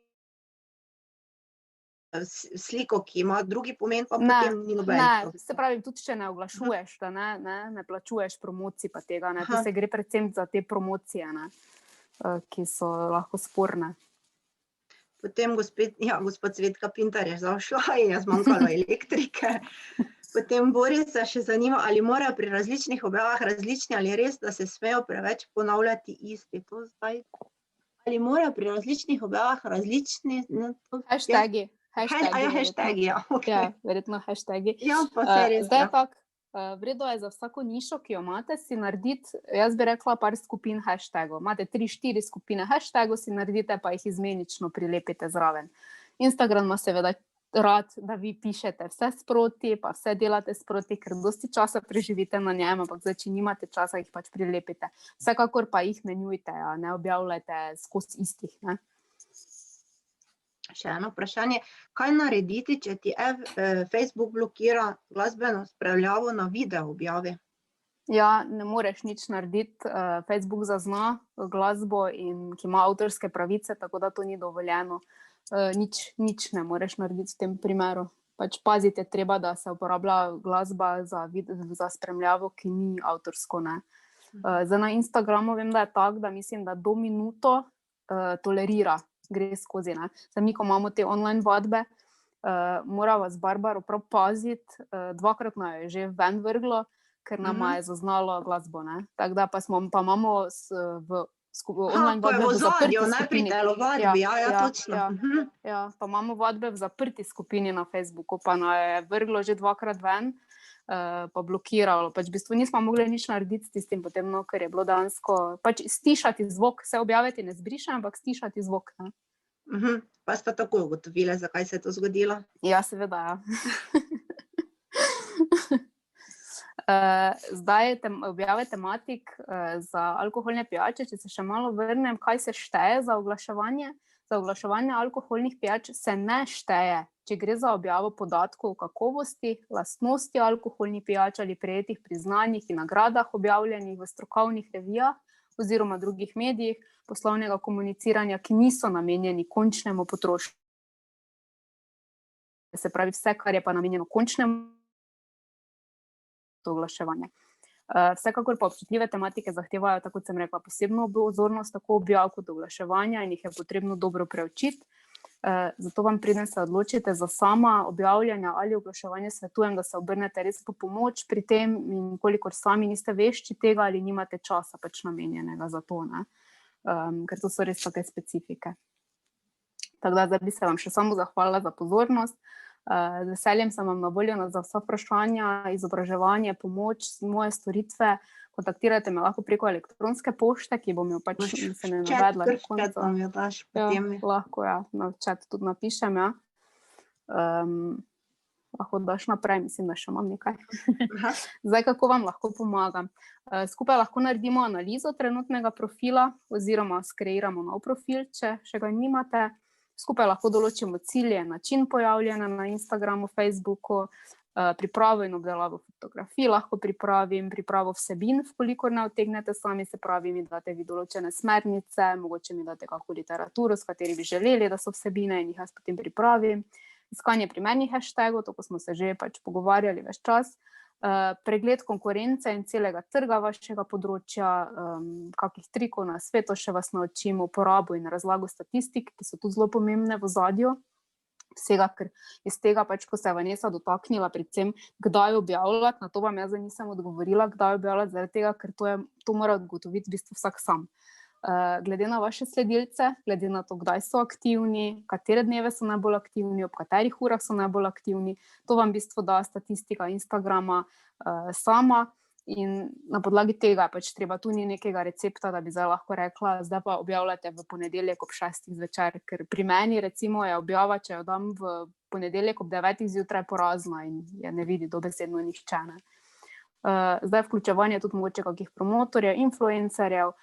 sliko, ki ima drugi pomen, pa potem ni noben. Ne, se pravi, tudi če ne oglašuješ, da ne plačuješ promocij pa tega, ne, to se gre predvsem za te promocije, ne, ki so lahko sporne. Potem gospod Cvetka Pintar je zašla in je zmanjkalo elektrike. Potem Boris se še zanima, ali morajo pri različnih objavah različni ali res, da se smejo preveč ponavljati isti. To zdaj, ali morajo pri različnih objavah različni... Hashtagi. Hashtagi, ja, okej. Ja, verjetno hashtagi. Ja, pa saj res, Zdaj tako, v redu je za vsako nišo, ki jo imate, si narediti, jaz bi rekla, par skupin hashtagov. Imate 3-4 skupine hashtagov, si naredite, pa jih izmenično prilepite zraven. Instagram ima seveda rad, da vi pišete vse sproti, pa vse delate sproti, ker dosti časa preživite na njem, ampak zdaj, če nimate časa, jih pač prilepite. Vsekakor pa jih menjujte, ne objavljajte skozi istih, ne. Še eno vprašanje, kaj narediti, če ti Facebook blokira glasbeno spremljavo na video objavi? Ja, ne moreš nič narediti, Facebook zazna glasbo in ki ima avtorske pravice, tako da to ni dovoljeno. Nič ne moreš narediti v tem primeru. Pač paziti je treba, da se uporablja glasba za spremljavo, ki ni avtorsko, ne. Zdaj na Instagramu vem, da je tako, da mislim, da do minuto tolerira, gre skozi, ne. Zdaj mi, ko imamo te online vadbe, morava z Barbaro prav paziti, dvakrat nas je že ven vrglo, ker nama je zaznalo glasbo, ne. Tako da pa imamo v online vadbe v zaprti ne pri skupini. telovadbi, točno. Ja, pa imamo vadbe v zaprti skupini na Facebooku, pa nas je vrglo že 2-krat ven, pa blokiralo. Pač v bistvu nismo mogli nič narediti s tistim potem, no, ker je bilo dejansko, pač stišati zvok, se objaviti ne zbrišem, ampak stišati zvok, ne. Pa ste takoj ugotovili, zakaj se je to zgodilo? Ja, seveda, ja. Zdaj objave tematik za alkoholne pijače, če se še malo vrnem, kaj se šteje za oglaševanje. Za oglaševanje alkoholnih pijač se ne šteje, če gre za objavo podatkov o kakovosti, lastnosti alkoholnih pijač ali prejetih priznanjih in nagradah, objavljenih v strokovnih revijah oziroma drugih medijih poslovnega komuniciranja, ki niso namenjeni končnemu potrošniku. Se pravi, vse, kar je pa namenjeno končnemu oglaševanje. Vsekakor pa občutljive tematike zahtevajo, tako kot sem rekla, posebno pozornost, tako objav kot oglaševanja in jih je potrebno dobro preučiti. Zato vam, preden se odločite za sama objavljanja ali oglaševanje, svetujem, da se obrnete res po pomoč pri tem, in kolikor sami niste vešči tega ali nimate časa pač namenjenega za to, ne? Ker to so res take specifike. Tako da zdaj bi se vam še samo zahvalila za pozornost. Z veseljem sem vam na voljo za vsa vprašanja, izobraževanje, pomoč, moje storitve. Kontaktirajte me lahko preko elektronske pošte, ki bom jo pač se ne navedla do konca. Lahko, ja, na chat tudi napišem, ja. Lahko daš naprej, mislim, da še imam nekaj. Zdaj, kako vam lahko pomagam? Skupaj lahko naredimo analizo trenutnega profila oziroma skreiramo nov profil, če še ga nimate. Skupaj lahko določimo cilje, način pojavljanja na Instagramu, Facebooku, pripravo in obdelavo fotografij lahko pripravim, pripravo vsebin, vkolikor ne utegnete sami, se pravi, mi date vi določene smernice, mogoče mi date kakšno literaturo, s kateri bi želeli, da so vsebine, in jih jaz potem pripravim. Iskanje primernih hashtagov, to, ko smo se že pač pogovarjali ves čas. Pregled konkurence in celega trga vašega področja, kakih trikov na svetu še vas naučim, uporabo in razlago statistik, ki so tudi zelo pomembne v ozadju vsega, ker iz tega pač, ko se je Vanessa dotaknila predvsem, kdaj objavljati, na to vam jaz nisem odgovorila, kdaj objavljati, zaradi tega, ker to mora odgotoviti v bistvu vsak sam. Glede na vaše sledilce, glede na to, kdaj so aktivni, katere dneve so najbolj aktivni, ob katerih urah so najbolj aktivni, to vam v bistvu da statistika Instagrama sama, in na podlagi tega pač treba, tu ni nekega recepta, da bi zdaj lahko rekla, zdaj pa objavljate v ponedeljek ob 6 zvečer, ker pri meni recimo je objava, če jo dam v ponedeljek ob 9 zjutraj, porazna in je ne vidi dobesedno nihče, ne. Zdaj vključevanje tudi mogoče kakih promotorjev, influencerjev,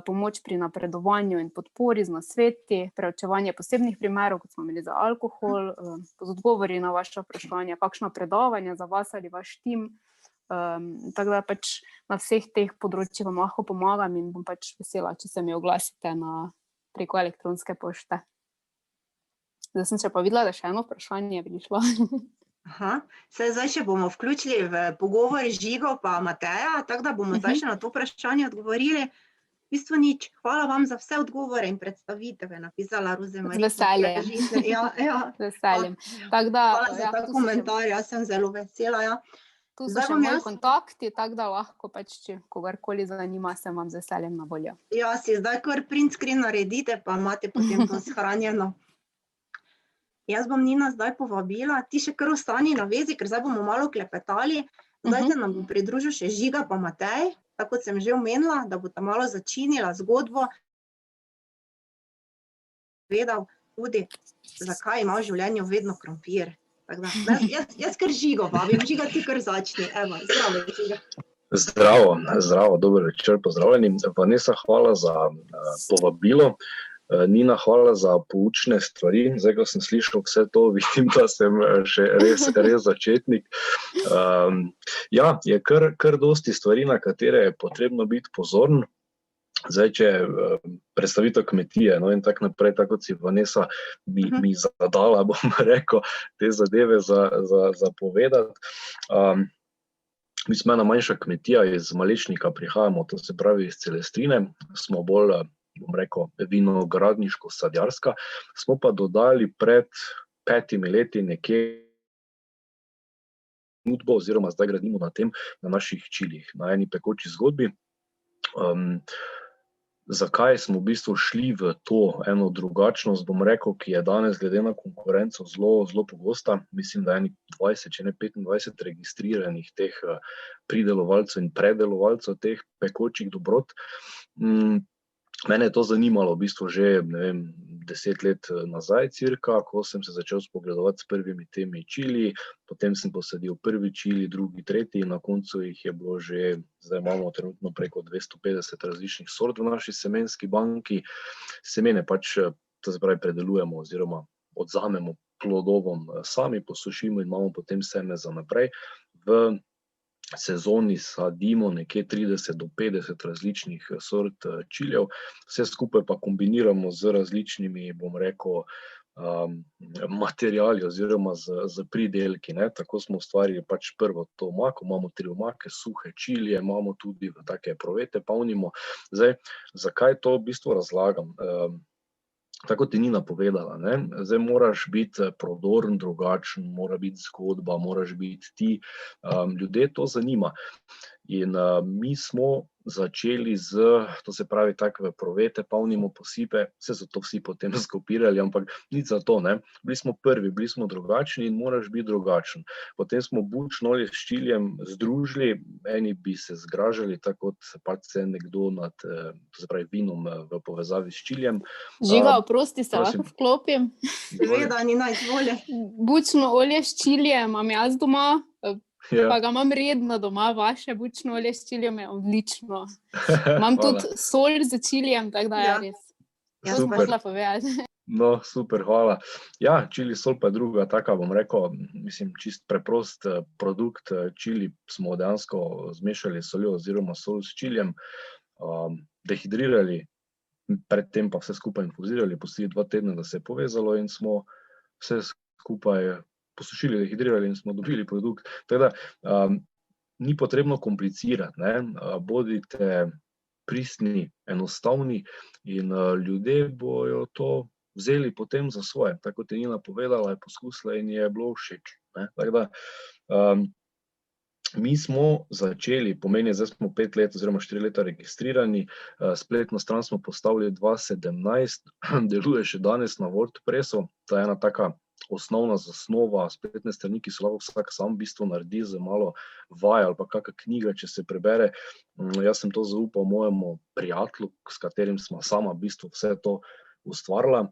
pomoč pri napredovanju in podpori z nasveti, preučevanje posebnih primerov, kot smo imeli za alkohol, z odgovori na vaša vprašanja, kakšna predavanja za vas ali vaš tim. Tako da pač na vseh teh področjih vam lahko pomagam in bom pač vesela, če se mi oglasite preko elektronske pošte. Zdaj sem še pa videla, da še eno vprašanje je prišlo. Zdaj še bomo vključili v pogovor Žigo pa Mateja, tako da bomo zdaj še na to vprašanje odgovorili. V bistvu nič. Hvala vam za vse odgovore in predstavitev, je napisala Rozemarija. Z veseljem. Z veseljem. Hvala za ta komentar, jaz sem zelo vesela, ja. Tu so še moji kontakti, tako da lahko pač, če kogarkoli zanima, sem vam z veseljem na voljo. Ja, si zdaj kar print screen naredite, pa imate potem to shranjeno. Jaz bom Nina zdaj povabila, ti še kar ostani na vezi, ker zdaj bomo malo klepetali. Zdaj se nam bo pridružil še Žiga pa Matej, tako kot sem že omenila, da bosta malo začinila zgodbo. Vedel tudi, zakaj ima v življenju vedno krompir. Jaz kar Žigo vabim, Žiga ti kar začni. Evo, zdravo, Žiga. Zdravo, dober večer, pozdravljeni. Vanessa, hvala za povabilo. Nina, hvala za poučne stvari. Zdaj, ko sem slišal vse to, vidim, da sem še res začetnik. Ja, je kar dosti stvari, na katere je potrebno biti pozoren. Zdaj, če predstavitev kmetije, no, in tako naprej, tako kot si Vanessa mi zadala, bom rekel, te zadeve za povedati. Mi smo ena manjša kmetija, iz Malečnika prihajamo, to se pravi iz Celestrine, smo bolj, bom rekel, vinogradniško-sadjarska, smo pa dodali pred 5 leti nekje ponudbo, oziroma zdaj gradimo na tem, na naših čilih, na eni pekoči zgodbi. zakaj smo v bistvu šli v to eno drugačnost, bom rekel, ki je danes glede na konkurenco zelo pogosta. Mislim, da je 20, če ne 25 registriranih teh pridelovalcev in predelovalcev teh pekočih dobrot. Mene je to zanimalo v bistvu že, 10 let nazaj cirka, ko sem se začel spogledovati s prvimi temi čiliji, potem sem posadil prvi čili, drugi, tretji in na koncu jih je bilo že, zdaj imamo trenutno preko 250 različnih sort v naši semenski banki. Semene pač, to se pravi, predelujemo oziroma odzamemo plodovom sami, posušimo in imamo potem seme za naprej. V sezoni sadimo nekje 30 do 50 različnih sort čiljev, vse skupaj pa kombiniramo z različnimi, bom rekel, materiali oziroma z pridelki, ne. Tako smo ustvarili pač prvo to omako, imamo 3 omake, suhe čilije, imamo tudi take epruvete, polnimo. Zdaj, zakaj to v bistvu razlagam? Tako ti Nina povedala, ne, zdaj moraš biti prodoren, drugačen, mora biti zgodba, moraš biti ti, ljudje to zanima. In mi smo začeli to se pravi take epruvete, polnimo posipe, vse so to vsi potem skopirali, ampak nič za to, ne. Bili smo prvi, bili smo drugačni in moraš biti drugačen. Potem smo bučno olje s čilijem združili, eni bi se zgražali, tako kot pač se nekdo nad, to se pravi vinom v povezavi s čilijem. Žiga, oprosti, se prosim. lahko vklopim. Seveda, Nina, izvoli. Bučno olje s čilijem imam jaz doma, Ja. pa ga imam redno doma, vaše bučno olje s čilijem je odlično. Imam Hvala. tudi sol z čilijem, tako da je Ja. res. Ja, To sem Super. hotela povedati. No, super, hvala. Ja, čili sol pa je druga taka, bom rekel, mislim, čist preprost produkt. Čili smo dejansko zmešali s soljo oziroma sol s čilijem, dehidrirali, predtem pa vse skupaj infuzirali, pustili 2 tedne, da se je povezalo in smo vse skupaj posušili, dehidrirali in smo dobili produkt. Tako da, ni potrebno komplicirati, ne, bodite pristni, enostavni in ljudje bojo to vzeli potem za svoje. Tako kot je Nina povedala, je poskusila in ji je bilo všeč, ne. Tako da, mi smo začeli, pomeni, zdaj smo 5 let oziroma 4 leta registrirani, spletno stran smo postavili 2017, deluje še danes na WordPressu, to je ena taka osnovna zasnova spletne strani, ki se lahko vsak sam v bistvu naredi z malo vaj ali pa kakšna knjiga, če se prebere. Jaz sem to zaupal mojemu prijatelju, s katerim sva sama v bistvu vse to ustvarila.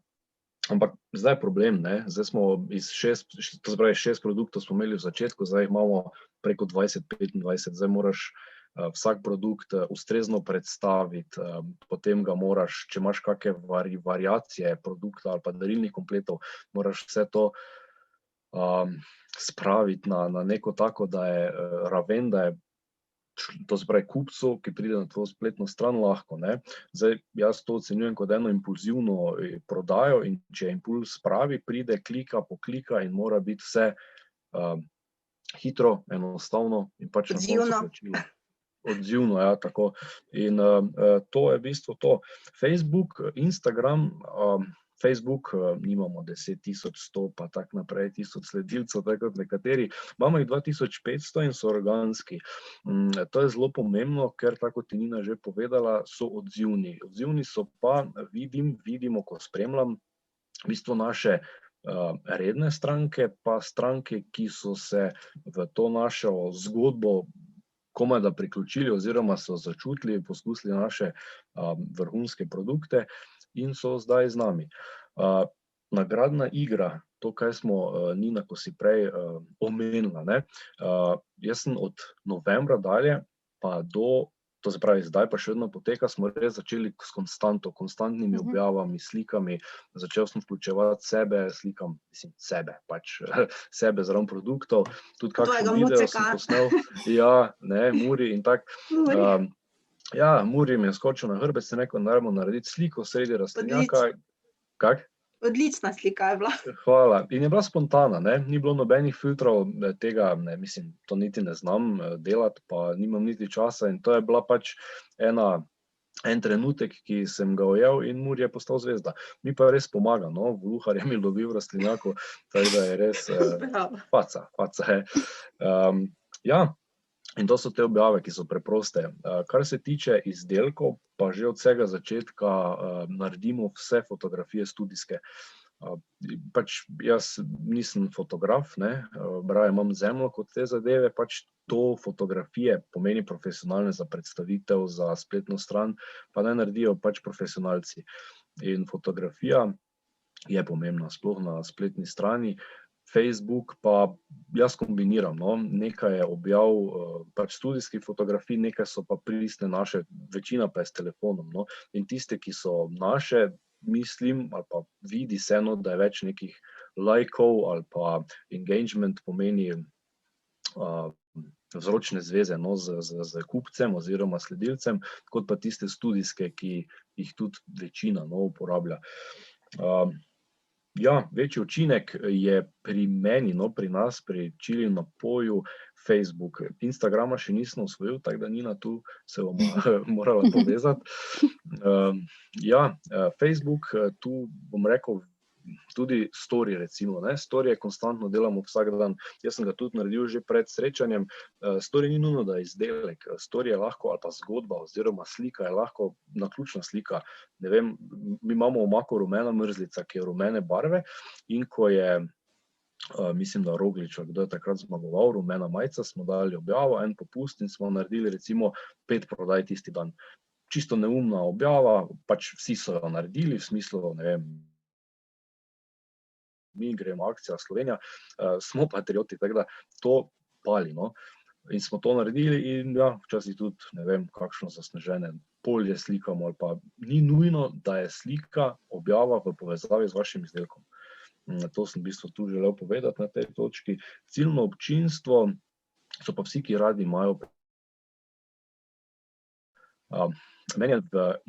Ampak zdaj je problem, ne, zdaj smo iz 6 produktov smo imeli v začetku, zdaj jih imamo preko 20-25, zdaj moraš vsak produkt ustrezno predstaviti, potem ga moraš, če imaš kakšne variacije produkta ali pa darilnih kompletov, moraš vse to spraviti na neko tako, da je raven, da je, to se pravi, kupcu, ki pride na tvojo spletno stran, lahko, ne. Zdaj, jaz to ocenjujem kot eno impulzivno prodajo in če je impulz pravi, pride, klika, poklika in mora biti vse hitro, enostavno in pač na koncu Odzivno. plačilo. Odzivno, ja, tako. In to je v bistvu to. Facebook, Instagram, Facebook nimamo 10.100 pa tako naprej, 1000 sledilcev, tako kot nekateri, imamo jih 2500 in so organski. To je zelo pomembno, ker tako kot je Nina že povedala, so odzivni. Odzivni so pa, vidimo, ko spremljam, v bistvu naše redne stranke, pa stranke, ki so se v to našo zgodbo komaj da priključili oziroma so začutili, poskusili naše vrhunske produkte in so zdaj z nami. Nagradna igra, to, kaj smo, Nina, ko si prej omenila, ne, jaz sem od novembra dalje pa do, to se pravi, zdaj pa še vedno poteka, smo res začeli s konstantnimi objavami, slikami, začel sem vključevati sebe, slikam, mislim, sebe zraven produktov, tudi kakšen Tvojega video muceka. sem posnel, ja, ne, Muri in tako. Ja, Muri mi je skočil na hrbet, sem rekel, dajmo narediti sliko sredi rastlinjaka. Kak? Odlična slika je bila. Hvala. In je bila spontana, ne, ni bilo nobenih filtrov, tega, ne, mislim, to niti ne znam delati, pa nimam niti časa in to je bila pač en trenutek, ki sem ga ujel in Muri je postal zvezda. Mi pa res pomaga, no, voluharja mi lovi v rastlinjaku, tako da je res Bravo. faca je. Ja, In to so te objave, ki so preproste. Kar se tiče izdelkov, pa že od vsega začetka naredimo vse fotografije studijske. Pač jaz nisem fotograf, ne, raje imam zemljo kot te zadeve, pač to fotografije pomeni profesionalne za predstavitev, za spletno stran, pa naj naredijo pač profesionalci. In fotografija je pomembna, sploh na spletni strani. Facebook pa jaz kombiniram, no, nekaj je objav pač studijskih fotografij, nekaj so pa pristne naše, večina pa je s telefonom, no, in tiste, ki so naše, mislim, ali pa vidi se, no, da je več nekih lajkov ali pa engagement pomeni vzročne zveze, no, z kupcem oziroma sledilcem, kot pa tiste studijske, ki jih tudi večina, no, uporablja. Ja, večji učinek je pri meni, no, pri nas, pri Chili in napoju, Facebook. Instagrama še nisem osvojil, tako da Nina, tu se bomo morala povezati. Ja, Facebook, tu bom rekel, tudi story recimo, ne, storyje konstantno delamo vsak dan. Jaz sem ga tudi naredil že pred srečanjem. Story ni nujno, da je izdelek, story je lahko, ali pa zgodba oziroma slika je lahko naključna slika. Ne vem, mi imamo v Maku rumena mrzlica, ki je rumene barve, in ko je, mislim, da Roglič, kdo je takrat zmagoval, rumena majica, smo dali objavo, en popust in smo naredili recimo 5 prodaj tisti dan. Čisto neumna objava, pač vsi so jo naredili, v smislu, ne vem, mi gremo akcija Slovenija, smo patrioti, tako da to pali, no. In smo to naredili in ja, včasih tudi, ne vem, kakšno zasnežene polje slikamo, ali pa ni nujno, da je slika, objava v povezavi z vašim izdelkom. To sem v bistvu tu želel povedati na tej točki. Ciljno občinstvo so pa vsi, ki radi imajo. Meni je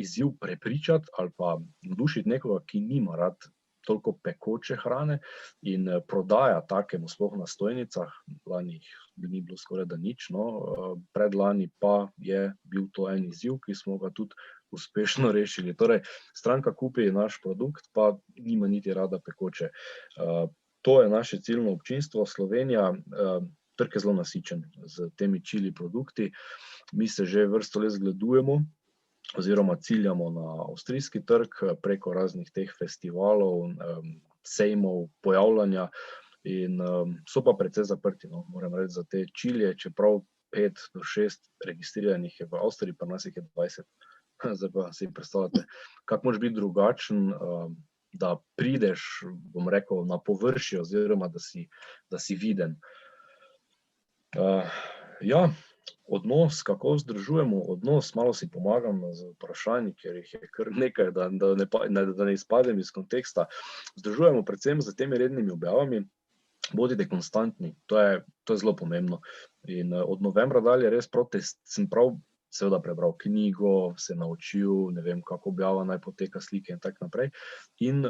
izziv prepričati ali pa navdušiti nekoga, ki nima rad toliko pekoče hrane in prodaja takemu, sploh na stojnicah, lani jih ni bilo skoraj da nič, no, predlani pa je bil to en izziv, ki smo ga tudi uspešno rešili. Torej, stranka kupi naš produkt, pa nima niti rada pekoče. To je naše ciljno občinstvo, Slovenija, trg je zelo nasičen s temi Chili produkti. Mi se že vrsto let zgledujemo, oziroma ciljamo na avstrijski trg preko raznih teh festivalov, sejmov, pojavljanja in so pa precej zaprti, no, moram reči, za te Chilije, čeprav 5 do 6 registriranih je v Avstriji, pa nas jih je 20. Zdaj pa si predstavljate, kako moraš biti drugačen, da prideš, bom rekel, na površje oziroma da si viden. Ja, odnos, kako vzdržujemo odnos, malo si pomagam z vprašanji, ker jih je kar nekaj, da ne izpadem iz konteksta. Vzdržujemo predvsem z temi rednimi objavami, bodite konstantni, to je zelo pomembno. In od novembra dalje res sem prav seveda prebral knjigo, se naučil, ne vem, kako objava naj poteka, slike in tako naprej. In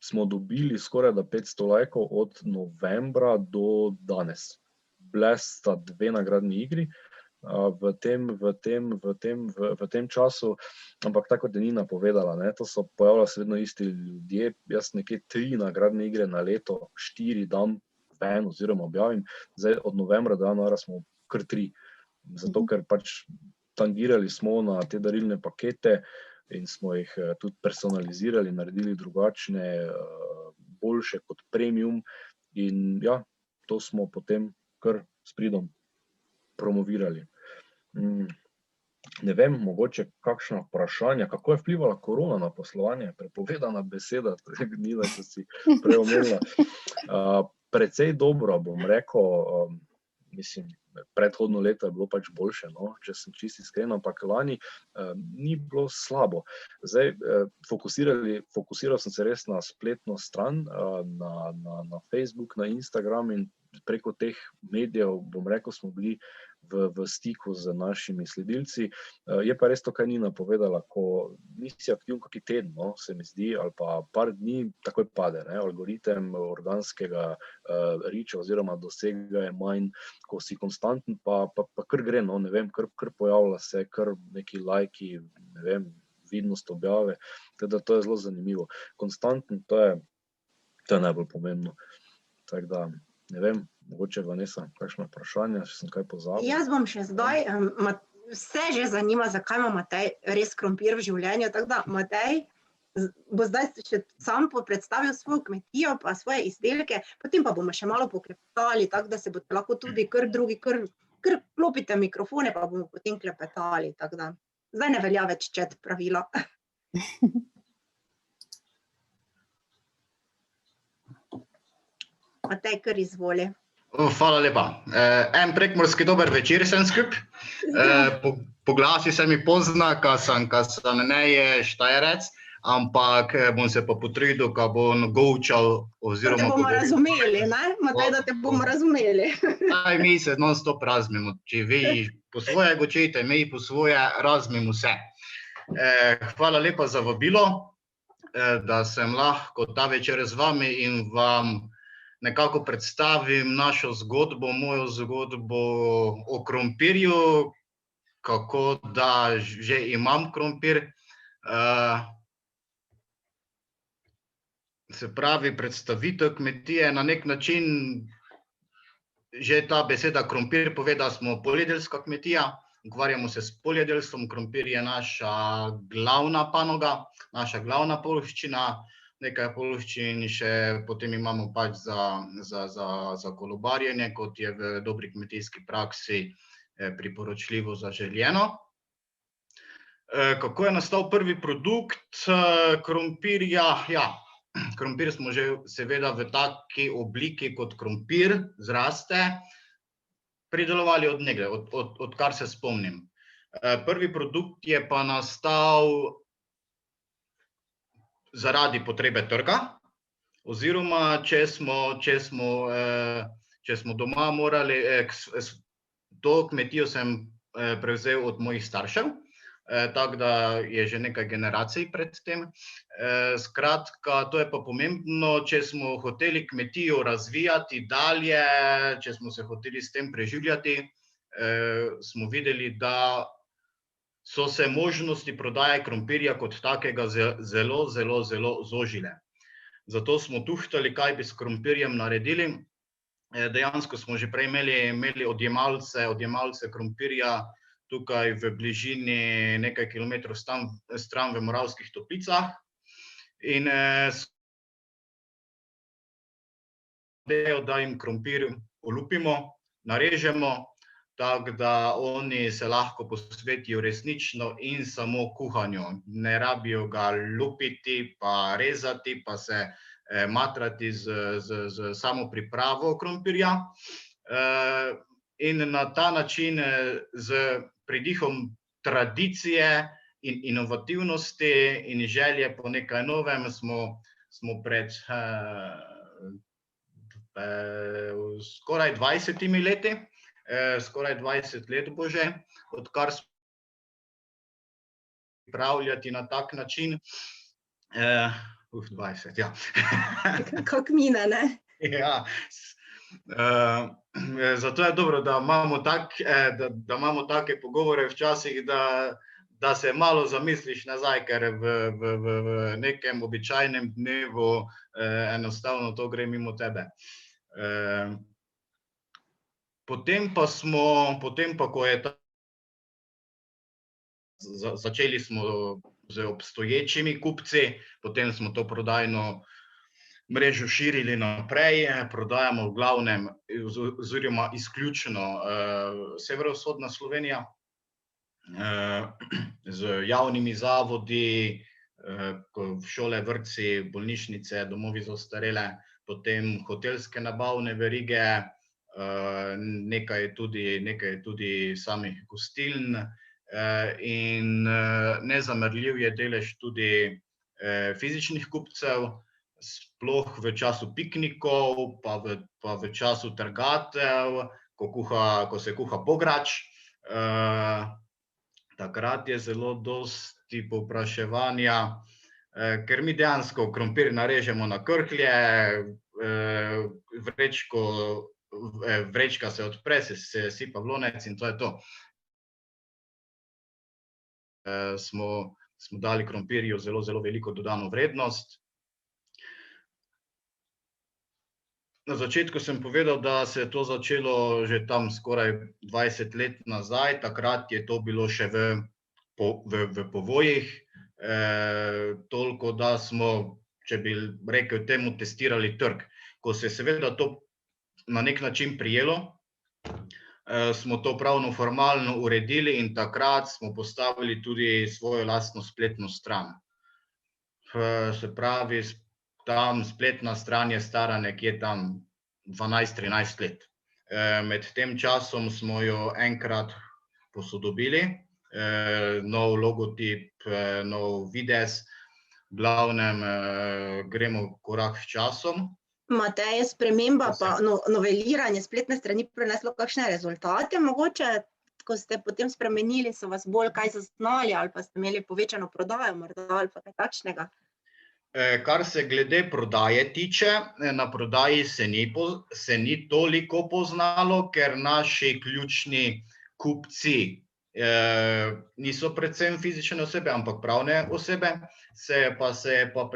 smo dobili skoraj da 500 lajkov od novembra do danes. Bile sta 2 nagradni igri v tem času, ampak tako, kot je Nina povedala, ne, to so pojavljajo se vedno isti ljudje, jaz nekje 3 nagradne igre na leto, 4 dam ven oziroma objavim, zdaj od novembra do januarja smo kar 3, zato ker pač tangirali smo na te darilne pakete in smo jih tudi personalizirali, naredili drugačne, boljše kot premium in ja, to smo potem kar s pridom promovirali. Ne vem, mogoče kakšna vprašanja, kako je vplivala korona na poslovanje, prepovedana beseda, Nina, ko si prej omenila. Precej dobro, bom rekel, mislim, predhodno leto je bilo pač boljše, no, če sem čisto iskren, ampak lani ni bilo slabo. Zdaj, fokusiral sem se res na spletno stran, na Facebook, na Instagram in preko teh medijev, bom rekel, smo bili v stiku z našimi sledilci. Je pa res to, kaj Nina povedala, ko nisi aktiven kakšen teden, no, se mi zdi, ali pa par dni, takoj pade, ne, algoritem organskega reacha oziroma dosega je manj, ko si konstanten, pa kar gre, no, ne vem, kar pojavlja se, kar neki lajki, ne vem, vidnost objave, teda to je zelo zanimivo. Konstanten, to je najbolj pomembno. Tako da, ne vem, Mogoče Vanessa, kakšno vprašanje, če sem kaj pozabil? Jaz bom še zdaj, vse že zanima, zakaj ima Matej res krompir v življenju, tako da Matej bo zdaj še sam predstavil svojo kmetijo pa svoje izdelke, potem pa bomo še malo poklepetali, tako da se boste lahko tudi kar klopite mikrofone, pa bomo potem klepetali, tako da zdaj ne velja več chat pravilo. Matej, kar izvoli. Hvala lepa. En prekmorski dober večer sem skup. Po glasi se mi pozna, ka sem ne Štajerec, ampak bom se pa potrudil, ka bom govčal oziroma... Da te bomo razumeli, ne? Matej, da te bomo razumeli. Aj, mi se non-stop razumemo. Če vi po svoje gočite, mi po svoje razumemo vse. Hvala lepa za vabilo, da sem lahko ta večer z vami in vam nekako predstavim našo zgodbo, mojo zgodbo o krompirju, kako da že imam krompir. Se pravi, predstavitev kmetije na nek način, že ta beseda krompir pove, da smo poljedelska kmetija, ukvarjamo se s poljedelstvom, krompir je naša glavna panoga, naša glavna površina, nekaj površin še potem imamo pač za kolobarjenje, kot je v dobri kmetijski praksi priporočljivo zaželjeno. Kako je nastal prvi produkt krompirja? Ja, krompir smo že seveda v taki obliki, kot krompir zraste, pridelovali od nekdaj, odkar se spomnim. Prvi produkt je pa nastal zaradi potrebe trga, oziroma če smo doma morali, to kmetijo sem prevzel od mojih staršev, tako da je že nekaj generacij pred tem. Skratka, to je pa pomembno, če smo hoteli kmetijo razvijati dalje, če smo se hoteli s tem preživljati, smo videli, da so se možnosti prodaje krompirja kot takega zelo zožile. Zato smo tuhtali, kaj bi s krompirjem naredili. Dejansko smo že prej imeli odjemalce krompirja tukaj v bližini nekaj kilometrov stran v Moravskih Toplicah. In da jim krompir olupimo, narežemo, tako da oni se lahko posvetijo resnično in samo kuhanju. Ne rabijo ga lupiti, pa rezati, pa se matrati z samo pripravo krompirja. In na ta način z pridihom tradicije in inovativnosti in želje po nekaj novem smo pred skoraj 20 leti, skoraj 20 let bo že, odkar smo pripravljati na tak način. 20, ja. Kako mine, ne? Ja. Zato je dobro, da imamo take pogovore včasih, da se malo zamisliš nazaj, ker v nekem običajnem dnevu enostavno to gre mimo tebe. Potem pa, ko je začeli smo z obstoječimi kupci, potem smo to prodajno mrežo širili naprej, prodajamo v glavnem oziroma izključno severovzhodna Slovenija, z javnimi zavodi, šole, vrtci, bolnišnice, domovi za ostarele, potem hotelske nabavne verige, nekaj tudi samih gostiln in nezamrljiv je delež tudi fizičnih kupcev, sploh v času piknikov, pa v času trgatev, ko se kuha bograč. Takrat je zelo dosti povpraševanja, ker mi dejansko krompir narežemo na krhlje, vrečka se odpre, se sipa v lonec in to je to. Smo dali krompirju zelo veliko dodano vrednost. Na začetku sem povedal, da se je to začelo že tam skoraj 20 let nazaj, takrat je to bilo še v povojih, toliko, da smo, če bi rekel temu, testirali trg. Ko se je seveda to na nek način prijelo, smo to pravno formalno uredili in takrat smo postavili tudi svojo lastno spletno stran. Se pravi, tam spletna stran je stara nekje tam 12-13 let. Med tem časom smo jo enkrat posodobili, nov logotip, nov videz, v glavnem gremo korak s časom. Matej, je sprememba pa noveliranje spletne strani prineslo kakšne rezultate mogoče, ko ste potem spremenili, so vas bolj kaj zaznali ali pa ste imeli povečano prodajo morda ali pa kaj takšnega? Kar se glede prodaje tiče, na prodaji se ni toliko poznalo, ker naši ključni kupci niso predvsem fizične osebe, ampak pravne osebe, se je pa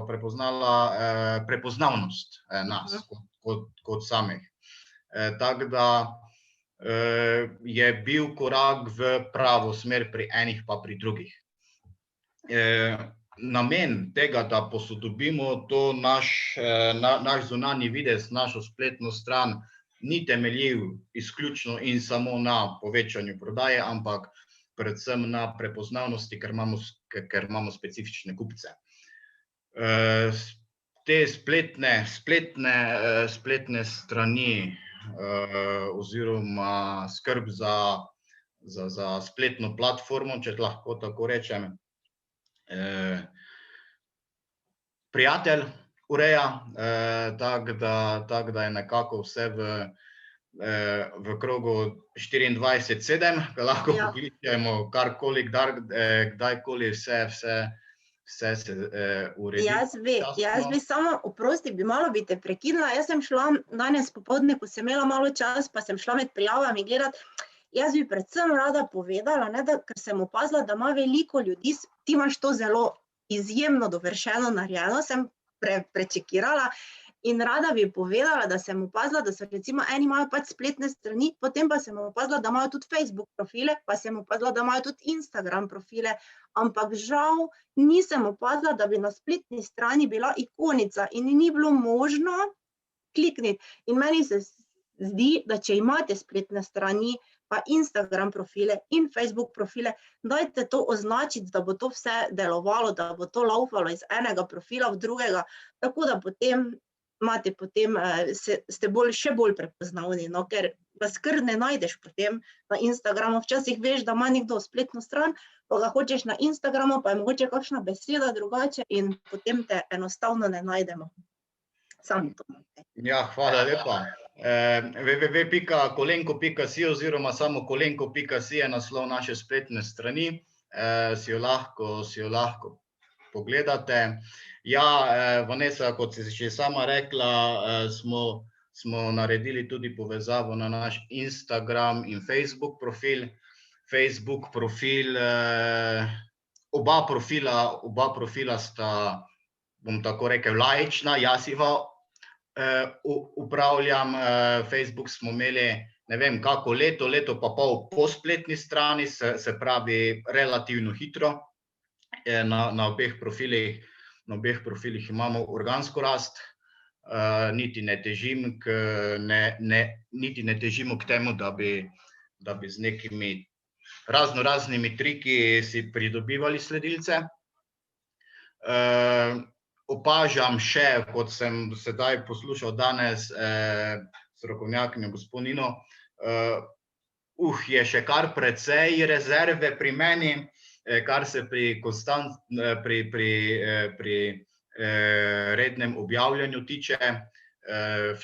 prepoznala prepoznavnost nas kot samih. Tako da je bil korak v pravo smer pri enih pa pri drugih. Namen tega, da posodobimo to naš zunanji videz, našo spletno stran, ni temeljil izključno in samo na povečanju prodaje, ampak predvsem na prepoznavnosti, ker imamo specifične kupce. Te spletne strani oziroma skrb za spletno platformo, če lahko tako rečem, prijatelj ureja, tako da je nekako vse v krogu 24/7, ko lahko pokličemo karkoli, kdajkoli, vse se uredi. Jaz bi samo, oprosti, malo bi te prekinila, jaz sem šla danes popoldne, ko sem imela malo čas, pa sem šla med prijavami gledati, jaz bi predvsem rada povedala, ker sem opazila, da ima veliko ljudi, ti imaš to zelo izjemno dovršeno narejeno, sem prečekirala in rada bi povedala, da sem opazila, da so recimo eni imajo pač spletne strani, potem pa sem opazila, da imajo tudi Facebook profile, pa sem opazila, da imajo tudi Instagram profile, ampak žal nisem opazila, da bi na spletni strani bila ikonica in ni bilo možno klikniti. In meni se zdi, da če imate spletne strani, pa Instagram profile in Facebook profile, dajte to označiti, da bo to vse delovalo, da bo to laufalo iz enega profila v drugega, tako da ste še bolj prepoznavni, ker vas kar ne najdeš potem na Instagramu, včasih veš, da ima nekdo spletno stran, pa ga hočeš na Instagramu, pa je mogoče kakšna beseda drugače in potem te enostavno ne najdemo. Samo to. Ja, hvala lepa. www.kolenko.si oziroma samo kolenko.si je naslov naše spletne strani, si jo lahko pogledate. Ja, Vanessa, kot si že sama rekla, smo naredili tudi povezavo na naš Instagram in Facebook profil. Facebook profil, oba profila sta, bom tako rekel, laična, jaz jih upravljam. Facebook smo imeli, ne vem, kako leto pa pol po spletni strani, se pravi relativno hitro. Na obeh profilih imamo organsko rast, niti ne težimo k temu, da bi z nekimi raznoraznimi triki si pridobivali sledilce. Opažam še, kot sem sedaj poslušal danes strokovnjakinjo gospo Nino, je še kar precej rezerve pri meni, kar se pri rednem objavljanju tiče.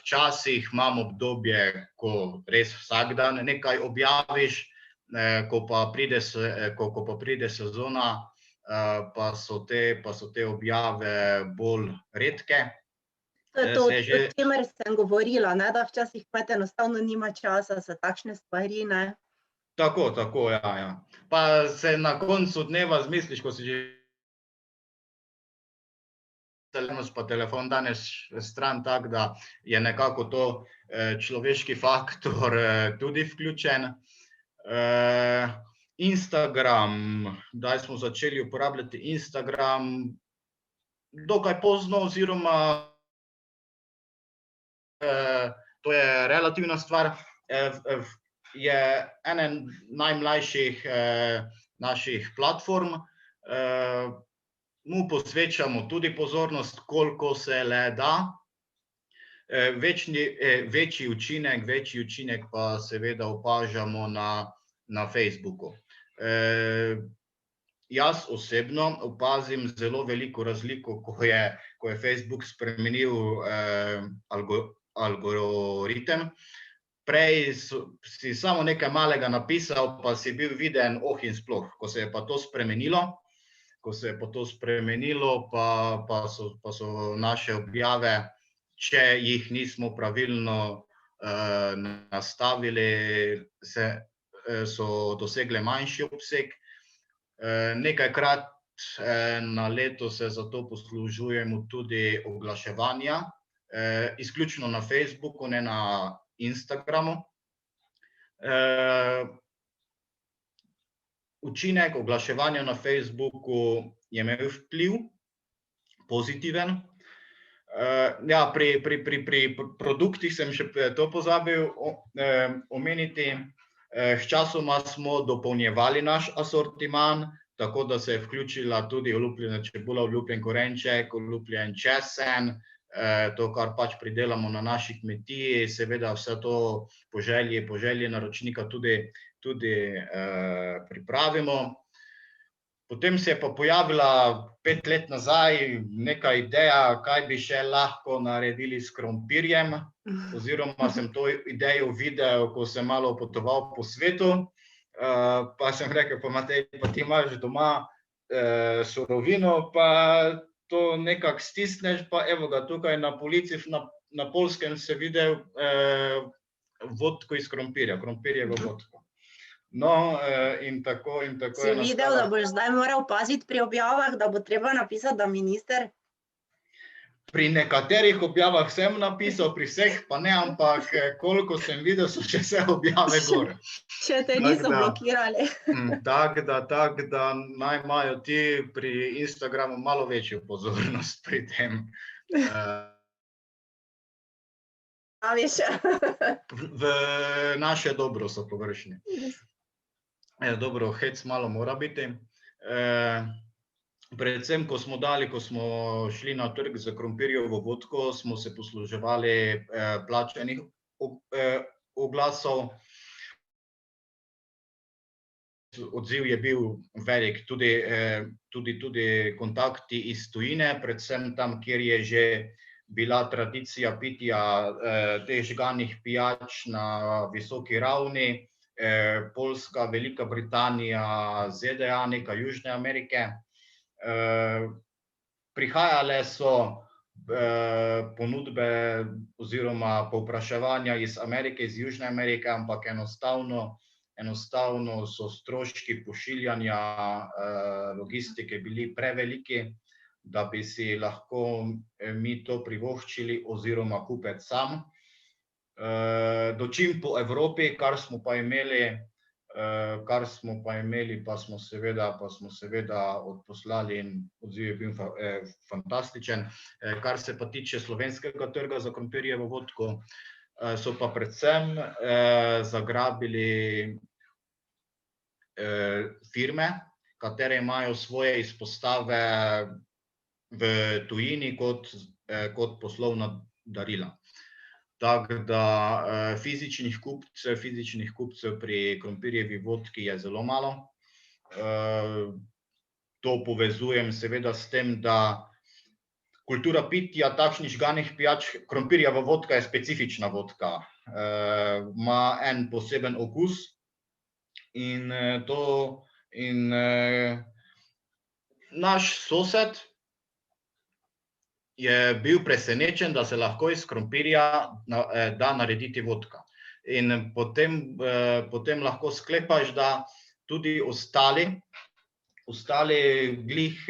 Včasih imam obdobje, ko res vsak dan nekaj objaviš, ko pa pride sezona, pa so te objave bolj redke. To je to, o čemer sem govorila, da včasih kmet enostavno nima časa za takšne stvari, ne. Tako, ja. Pa se na koncu dneva zmisliš, ko si že zelenost pa telefon danes stran, tako da je nekako to človeški faktor tudi vključen. Instagram, da smo začeli uporabljati Instagram dokaj pozno, oziroma to je relativna stvar, je ena najmlajših naših platform, mu posvečamo tudi pozornost, koliko se le da. Večji učinek pa seveda opažamo na Facebooku. Jaz osebno opazim zelo veliko razliko, ko je Facebook spremenil algoritem. Prej si samo nekaj malega napisal, pa si bil viden in sploh. Ko se je pa to spremenilo, pa so naše objave, če jih nismo pravilno nastavili, so dosegle manjši obseg. Nekajkrat na leto se zato poslužujemo tudi oglaševanja, izključno na Facebooku, ne na Instagramu. Učinek oglaševanja na Facebooku je imel vpliv, pozitiven. Ja, pri produktih sem še to pozabil omeniti. Sčasoma smo dopolnjevali naš asortiman, tako da se je vključila tudi olupljena čebula, olupljen korenček, olupljen česen, to, kar pač pridelamo na naši kmetiji, seveda vse to po želji naročnika tudi pripravimo. Potem se je pa pojavila 5 let nazaj neka ideja, kaj bi še lahko naredili s krompirjem, oziroma sem to idejo videl, ko sem malo potoval po svetu, pa sem rekel, pa Matej, pa ti imaš doma surovino, pa to nekako stisneš, pa evo ga tukaj na polici, na Poljskem se videl vodko iz krompirja, krompirjevo vodko. No, in tako je nastala. Si videl, da boš zdaj moral paziti pri objavah, da bo treba napisati, da minister? Pri nekaterih objavah sem napisal, pri vseh pa ne, ampak koliko sem videl, so še vse objave gor. Če te niso blokirali. Tako da naj imajo ti pri Instagramu malo večjo pozornost pri tem. V naše dobro so površni. Dobro, hec malo mora biti. Predvsem, ko smo šli na trg za krompirjevo vodko, smo se posluževali plačanih oglasov. Odziv je bil velik, tudi kontakti iz tujine, predvsem tam, kjer je že bila tradicija pitja teh žganih pijač na visoki ravni. Poljska, Velika Britanija, ZDA, nekaj Južne Amerike. Prihajale so ponudbe oziroma povpraševanja iz Amerike, iz Južne Amerike, ampak enostavno so stroški pošiljanja logistike bili preveliki, da bi si lahko mi to privoščili oziroma kupec sam. Dočim po Evropi, kar smo pa imeli, pa smo seveda odposlali in odziv je bil fantastičen. Kar se pa tiče slovenskega trga za krompirjevo vodko, so pa predvsem zagrabili firme, katere imajo svoje izpostave v tujini kot poslovna darila. Tako da fizičnih kupcev pri krompirjevi vodki je zelo malo. To povezujem seveda s tem, da kultura pitja takšnih žganih pijač, krompirjeva vodka je specifična vodka. Ima en poseben okus in naš sosed je bil presenečen, da se lahko iz krompirja da narediti vodka. In potem lahko sklepaš, da tudi ostali glih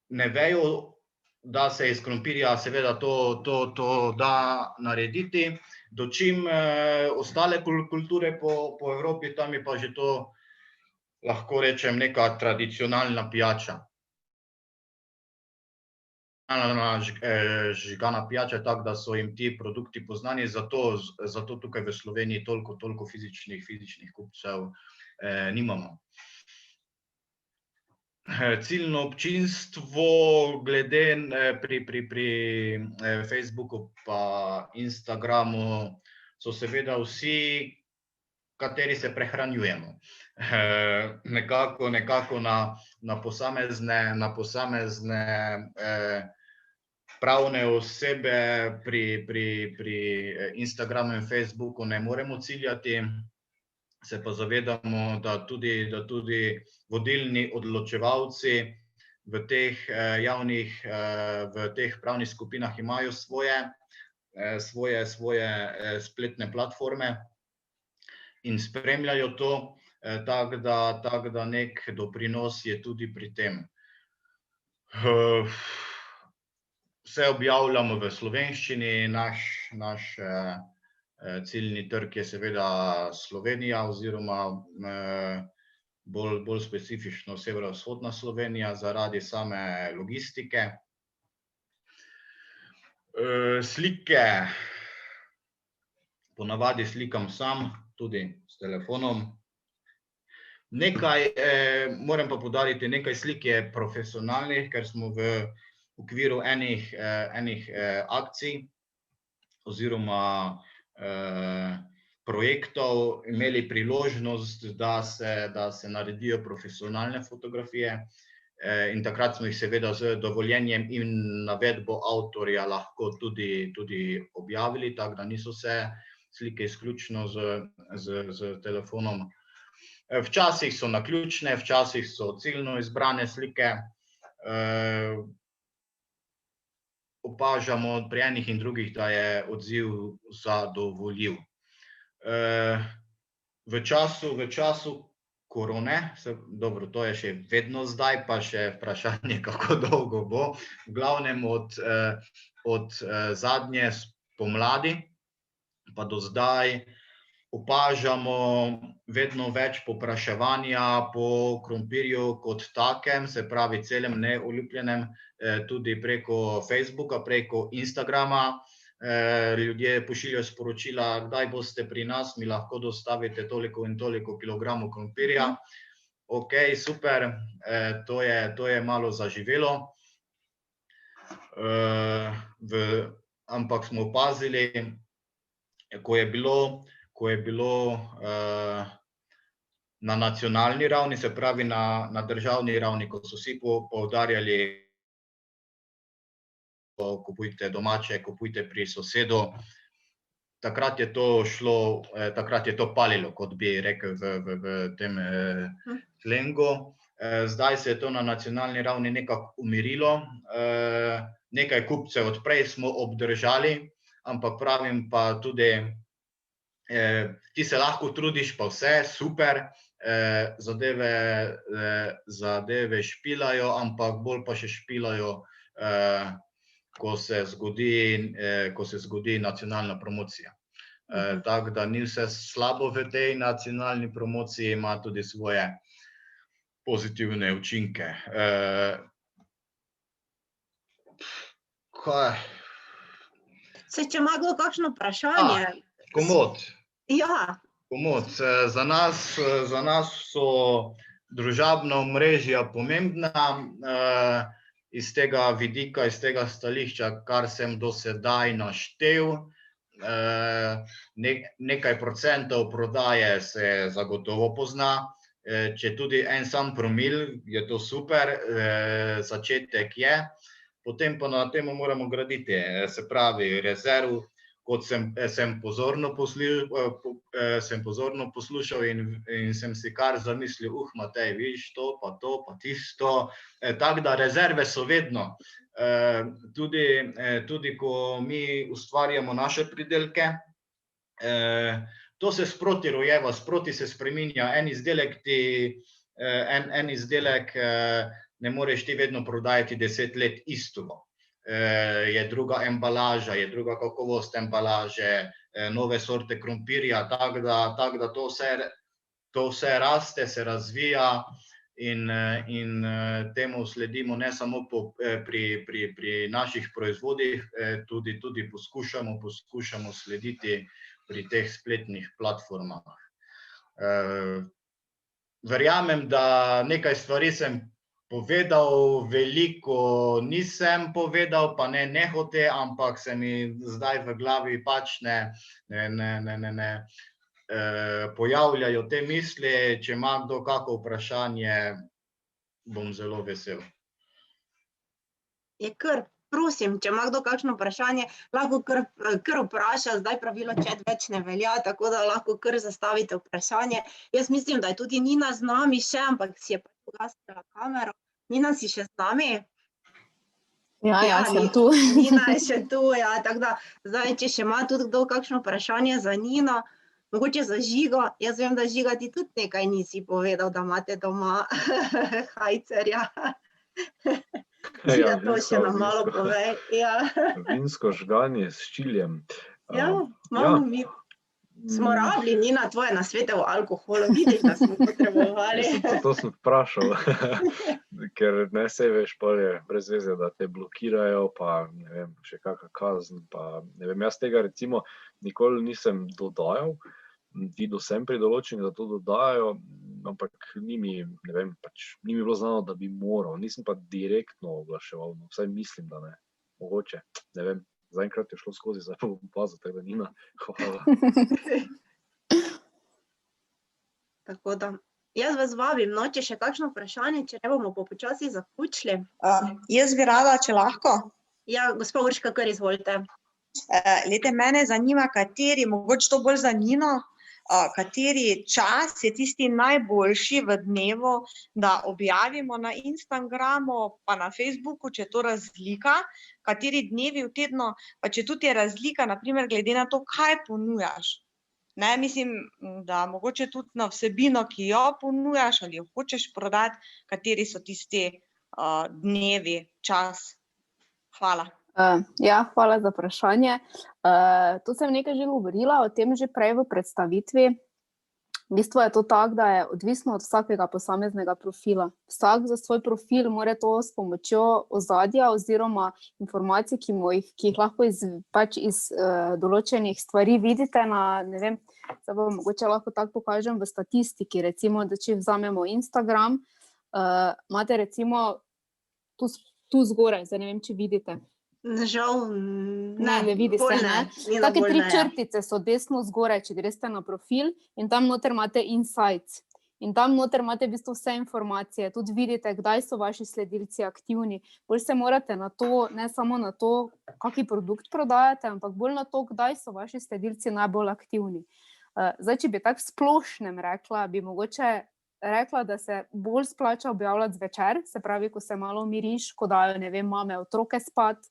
ne vejo, da se iz krompirja seveda to da narediti, dočim ostale kulture po Evropi, tam je pa že to, lahko rečem, neka tradicionalna pijača. Žgana pijača, tako da so jim ti produkti poznani, zato tukaj v Sloveniji toliko fizičnih kupcev nimamo. Ciljno občinstvo glede pri Facebooku pa Instagramu so seveda vsi, kateri se prehranjujemo. Nekako na posamezne pravne osebe pri Instagramu in Facebooku ne moremo ciljati, se pa zavedamo, da tudi vodilni odločevalci v teh v teh pravnih skupinah imajo svoje spletne platforme in spremljajo to, tako da nek doprinos je tudi pri tem. Vse objavljamo v slovenščini, naš ciljni trg je seveda Slovenija oziroma bolj specifično severovzhodna Slovenija zaradi same logistike. Slike ponavadi slikam sam, tudi s telefonom. Moram pa poudariti, nekaj slik je profesionalnih, ker smo v okviru enih akcij oziroma projektov imeli priložnost, da se naredijo profesionalne fotografije in takrat smo jih seveda z dovoljenjem in navedbo avtorja lahko tudi objavili, tako da niso vse slike izključno z telefonom. Včasih so naključne, včasih so ciljno izbrane slike. Opažamo pri enih in drugih, da je odziv zadovoljiv. V času korone, dobro, to je še vedno zdaj, pa še vprašanje, kako dolgo bo, v glavnem od zadnje pomladi pa do zdaj opažamo vedno več povpraševanja po krompirju kot takem, se pravi celem neolupljenem, tudi preko Facebooka, preko Instagrama. Ljudje pošiljajo sporočila, kdaj boste pri nas, mi lahko dostavite toliko in toliko kilogramov krompirja. Ok, super, to je malo zaživelo. Ampak smo opazili, ko je bilo na nacionalni ravni, se pravi na državni ravni, ko so vsi poudarjali, kupujte domače, kupujte pri sosedu, takrat je to palilo, kot bi rekel v tem slengu. Zdaj se je to na nacionalni ravni nekako umirilo. Nekaj kupcev od prej smo obdržali, ampak pravim pa tudi, ti se lahko trudiš, pa vse, super, zadeve špilajo, ampak bolj pa še špilajo, ko se zgodi nacionalna promocija. Tako da ni vse slabo v tej nacionalni promociji, ima tudi svoje pozitivne učinke. Če ima kdo kakšno vprašanje? Komot. Ja. Komot. Za nas so družabna omrežja pomembna, iz tega vidika, iz tega stališča, kar sem do sedaj naštel. Nekaj procentov prodaje se zagotovo pozna, če tudi en sam promil, je to super, začetek je. Potem pa na tem moramo graditi, se pravi rezerv, kot sem pozorno poslušal in sem si kar zamislil, Matej, vidiš to, pa tisto. Tako da rezerve so vedno. Tudi ko mi ustvarjamo naše pridelke, to se sproti rojeva, sproti se spreminja. En izdelek ne moreš ti vedno prodajati 10 let isto. Je druga embalaža, je druga kakovost embalaže, nove sorte krompirja, tako da to vse raste, se razvija in temu sledimo ne samo pri naših proizvodih, tudi poskušamo slediti pri teh spletnih platformah. Verjamem, da nekaj stvari sem povedal, veliko nisem povedal, pa ne nehote, ampak se mi zdaj v glavi pač ne pojavljajo te misli. Če ima kdo kako vprašanje, bom zelo vesel. Je kar, prosim, če ima kdo kakšno vprašanje, lahko kar vpraša, zdaj pravilo chat več ne velja, tako da lahko kar zastavite vprašanje. Jaz mislim, da je tudi Nina z nami še, ampak si je pa ugasnila kamero. Nina, si še z nami? Ja, sem tu. Nina je še tu, ja, tako da zdaj, če še ima tudi kdo kakšno vprašanje za Nino, mogoče za Žigo, jaz vem, da Žiga ti tudi nekaj nisi povedal, da imate doma hajcerja. Žiga, to še nam malo povej. Vinsko žganje s čiljem. Ja, malo mi smo rabili, Nina, tvoje nasvete o alkoholu, vidiš, da smo potrebovali. To sem vprašal, ker ne se veš, pa je brez veze, da te blokirajo, pa ne vem, še kakšna kazen, pa ne vem, jaz tega recimo nikoli nisem dodajal, videl sem pri določenih, da to dodajajo, ampak ni mi bilo znano, da bi moral, nisem pa direktno oglaševal, vsaj mislim, da ne, mogoče, ne vem. Zaenkrat je šlo skozi, zdaj pa bom pazil, tako da Nina, hvala. Tako da, jaz vas vabim, no, če še kakšno vprašanje, če ne bomo počasi zaključili. Jaz bi rada, če lahko. Ja, gospa Urška, kar izvolite. Glejte, mene zanima, mogoče to bolj za Nino, kateri čas je tisti najboljši v dnevu, da objavimo na Instagramu, pa na Facebooku, če je to razlika, kateri dnevi v tednu, pa če tudi je razlika, na primer, glede na to, kaj ponujaš. Ne, mislim, da mogoče tudi na vsebino, ki jo ponujaš ali jo hočeš prodati, kateri so tisti dnevi, čas. Hvala. Ja, hvala za vprašanje. Tu sem nekaj že govorila, o tem že prej v predstavitvi. V bistvu je to tako, da je odvisno od vsakega posameznega profila. Vsak za svoj profil mora to s pomočjo ozadja oziroma informacij, ki jih lahko iz določenih stvari vidite na, ne vem, zdaj pa mogoče lahko tako pokažem v statistiki, recimo, da če vzamemo Instagram, imate recimo tu zgoraj, zdaj ne vem, če vidite. Žal, ne vidi se, ne. Take 3 črtice so desno zgoraj, če greste na profil in tam noter imate insights. In tam noter imate v bistvu vse informacije, tudi vidite, kdaj so vaši sledilci aktivni. Bolj se morate na to, ne samo na to, kaki produkt prodajate, ampak bolj na to, kdaj so vaši sledilci najbolj aktivni. Zdaj, če bi tako splošnem rekla, bi mogoče rekla, da se bolj splača objavljati zvečer, se pravi, ko se malo umiriš, ko dajo, ne vem, mame otroke spat.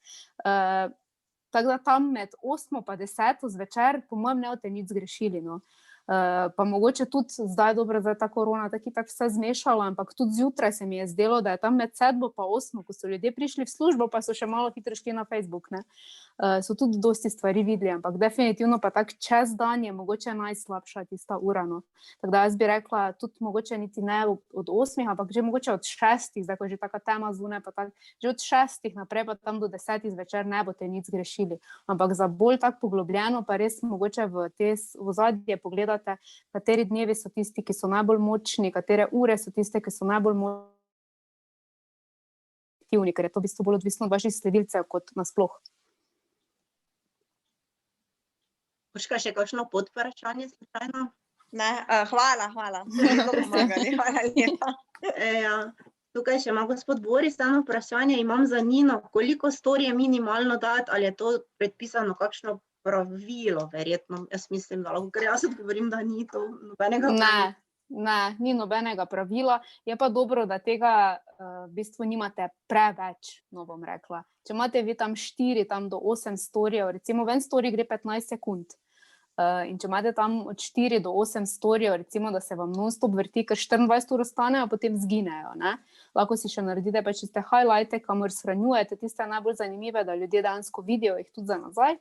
Tako da tam med 8 pa 10 zvečer, po mojem, ne boste nič zgrešili, no. Pa mogoče tudi zdaj, dobro, zdaj ta korona tako vse zmešala, ampak tudi zjutraj se mi je zdelo, da je tam med 7 pa 8, ko so ljudje prišli v službo, pa so še malo hitro šli na Facebook, ne. So tudi dosti stvari videli, ampak definitivno pa tak čez dan je mogoče najslabša tista ura, no. Tako da jaz bi rekla, tudi mogoče niti ne od 8, ampak že mogoče od 6, zdaj ko je že taka tema zunaj, pa tako, že od 6 naprej pa tam do 10 zvečer ne boste nič zgrešili. Ampak za bolj tako poglobljeno pa res mogoče v ozadje pogledate, kateri dnevi so tisti, ki so najbolj močni, katere ure so tiste, ki so najbolj aktivni, ker je to v bistvu bolj odvisno od vaših sledilcev kot nasploh. Urška, še kakšno podvprašanje slučajno? Ne, hvala. Zelo pomagali, hvala lepa. Ja, tukaj še ima gospod Boris eno vprašanje, imam za Nino, koliko storije minimalno dati, ali je to predpisano kakšno pravilo, verjetno, jaz mislim, da lahko, ker jaz odgovorim, da ni to nobenega pravila. Ne, ni nobenega pravila, je pa dobro, da tega v bistvu nimate preveč, no bom rekla. Če imate vi tam 4, tam do 8 storijev, recimo ven story gre 15 sekund. In če imate tam od 4 do 8 storijev, recimo, da se vam non-stop vrti, ker 24 ur ostanejo, potem zginejo, ne. lahko si še naredite pač tiste highlighte, kamor shranjujete, tiste najbolj zanimive, da ljudje dejansko vidijo jih tudi za nazaj.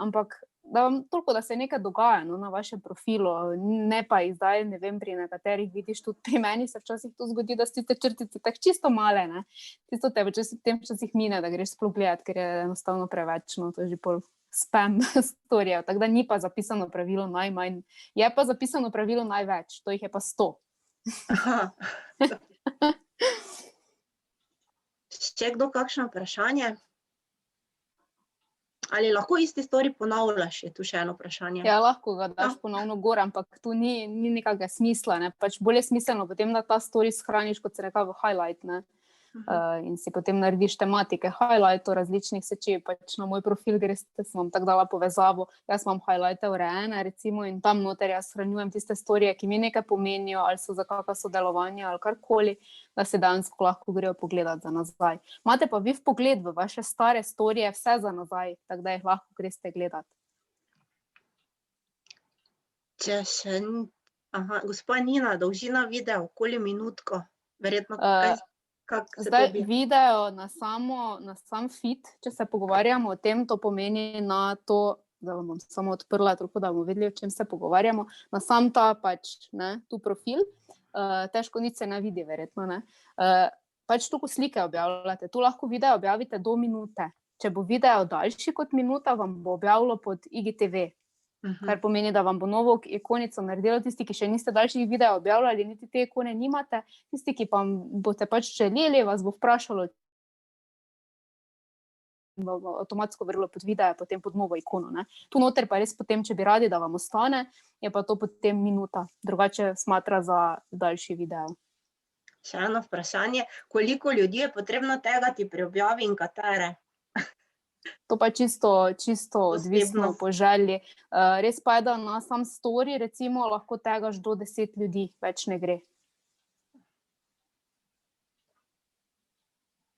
Ampak da vam toliko, da se nekaj dogaja na vašem profilu, ne pa jih zdaj, ne vem, pri nekaterih vidiš, tudi pri meni se včasih to zgodi, da ste črtice tako čisto male, ne. Tisto tebe, če se v tem včasih mine, da greš sploh gledat, ker je enostavno preveč, no, to je že pol spam storija, tako da ni pa zapisano pravilo najmanj, je pa zapisano pravilo največ, to jih je pa 100. Še kdo kakšno vprašanje? Ali lahko isti story ponavljaš, je tu še eno vprašanje. Ja, lahko ga daš ponovno gor, ampak tu ni nekakega smisla, ne, pač bolj je smiselno potem, da ta story shraniš, kot se reka v highlight, ne. In si potem narediš tematike highlightov različnih seči, pač na moj profil greste, sem vam tako dala povezavo, jaz imam highlighte urejene, recimo, in tam noter jaz shranjujem tiste storije, ki mi nekaj pomenijo, ali so za kakšno sodelovanje, ali karkoli, da se dejansko lahko grejo pogledati za nazaj. Imate pa vi vpogled v vaše stare storije vse za nazaj, tako da jih lahko greste gledati. Če še gospa Nina, dolžina videa, okoli minutko, verjetno Zdaj video na sam feed, če se pogovarjamo o tem, to pomeni na to, da vam bom samo odprla, toliko da bomo vedeli, o čem se pogovarjamo, na sam ta pač, ne, tu profil, težko nič se ne vidi, verjetno, ne, pač toliko slike objavljate, tu lahko video objavite do minute, če bo video daljši kot minuta, vam bo objavilo pod IGTV, kar pomeni, da vam bo novo ikonico naredilo, tisti, ki še niste daljših video objavljali, niti te ikone nimate, tisti, ki pa boste pač želeli, vas bo vprašalo, bo avtomatsko vrlo pod video, potem pod novo ikono, ne. Tu noter pa res potem, če bi radi, da vam ostane, je pa to potem minuta, drugače smatra za daljši video. Še eno vprašanje, koliko ljudi je potrebno tegati pri objavi in katere? To pa čisto odvisno po želji. Res pa je, da na sam story, recimo, lahko tegaš do 10 ljudi, več ne gre.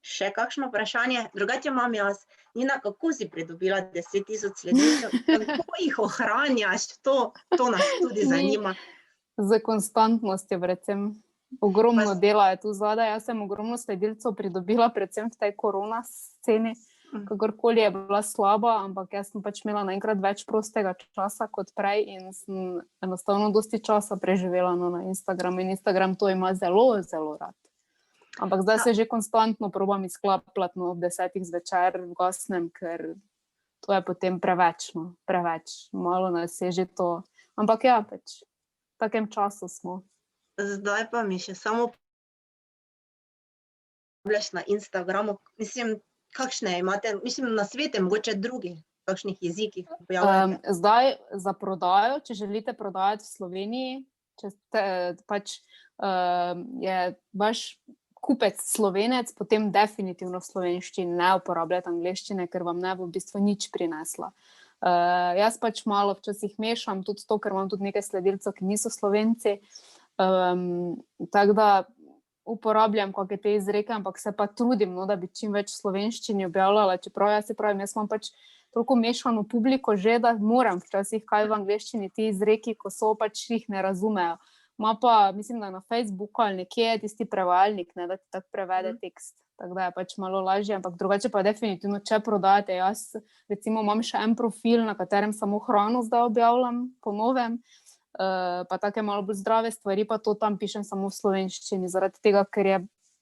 Še kakšno vprašanje? Drugače imam jaz. Nina, kako si pridobila 10.000 sledilcev? Kako jih ohranjaš? To nas tudi zanima. Z konstantnostjo, predvsem. Ogromno dela je tu zadaj. Jaz sem ogromno sledilcev pridobila, predvsem v tej korona sceni. Kakorkoli je bila slaba, ampak jaz sem pač imela naenkrat več prostega časa kot prej in sem enostavno dosti časa preživela na Instagramu in Instagram to ima zelo, zelo rad. Ampak zdaj se že konstantno probam izklapljati ob 10 zvečer v gasnem, ker to je potem preveč, malo nas je že to. Ampak ja, pač v takem času smo. Zdaj pa mi še samo na Instagramu, mislim, kakšne imate, mislim, na svete, mogoče drugi, kakšnih jezikih objavljate? Zdaj za prodajo, če želite prodajati v Sloveniji, če pač je vaš kupec Slovenec, potem definitivno v slovenščini ne uporabljate angleščine, ker vam ne bo v bistvu nič prinesla. Jaz pač malo včasih mešam tudi to, ker imam tudi nekaj sledilcev, ki niso Slovenci, tako da uporabljam kakšne te izreke, ampak se pa trudim, da bi čim več v slovenščini objavljala, čeprav jaz imam pač toliko mešano publiko že, da moram včasih kaj v angleščini ti izreki, ko so pač jih ne razumejo. Ma pa, mislim, da na Facebooku ali nekje je tisti prevajalnik, ne, da ti tako prevede tekst, tako da je pač malo lažje, ampak drugače pa definitivno, če prodajate, jaz recimo imam še en profil, na katerem samo hrano zdaj objavljam po novem, pa take malo bolj zdrave stvari, pa to tam pišem samo v slovenščini, zaradi tega, ker je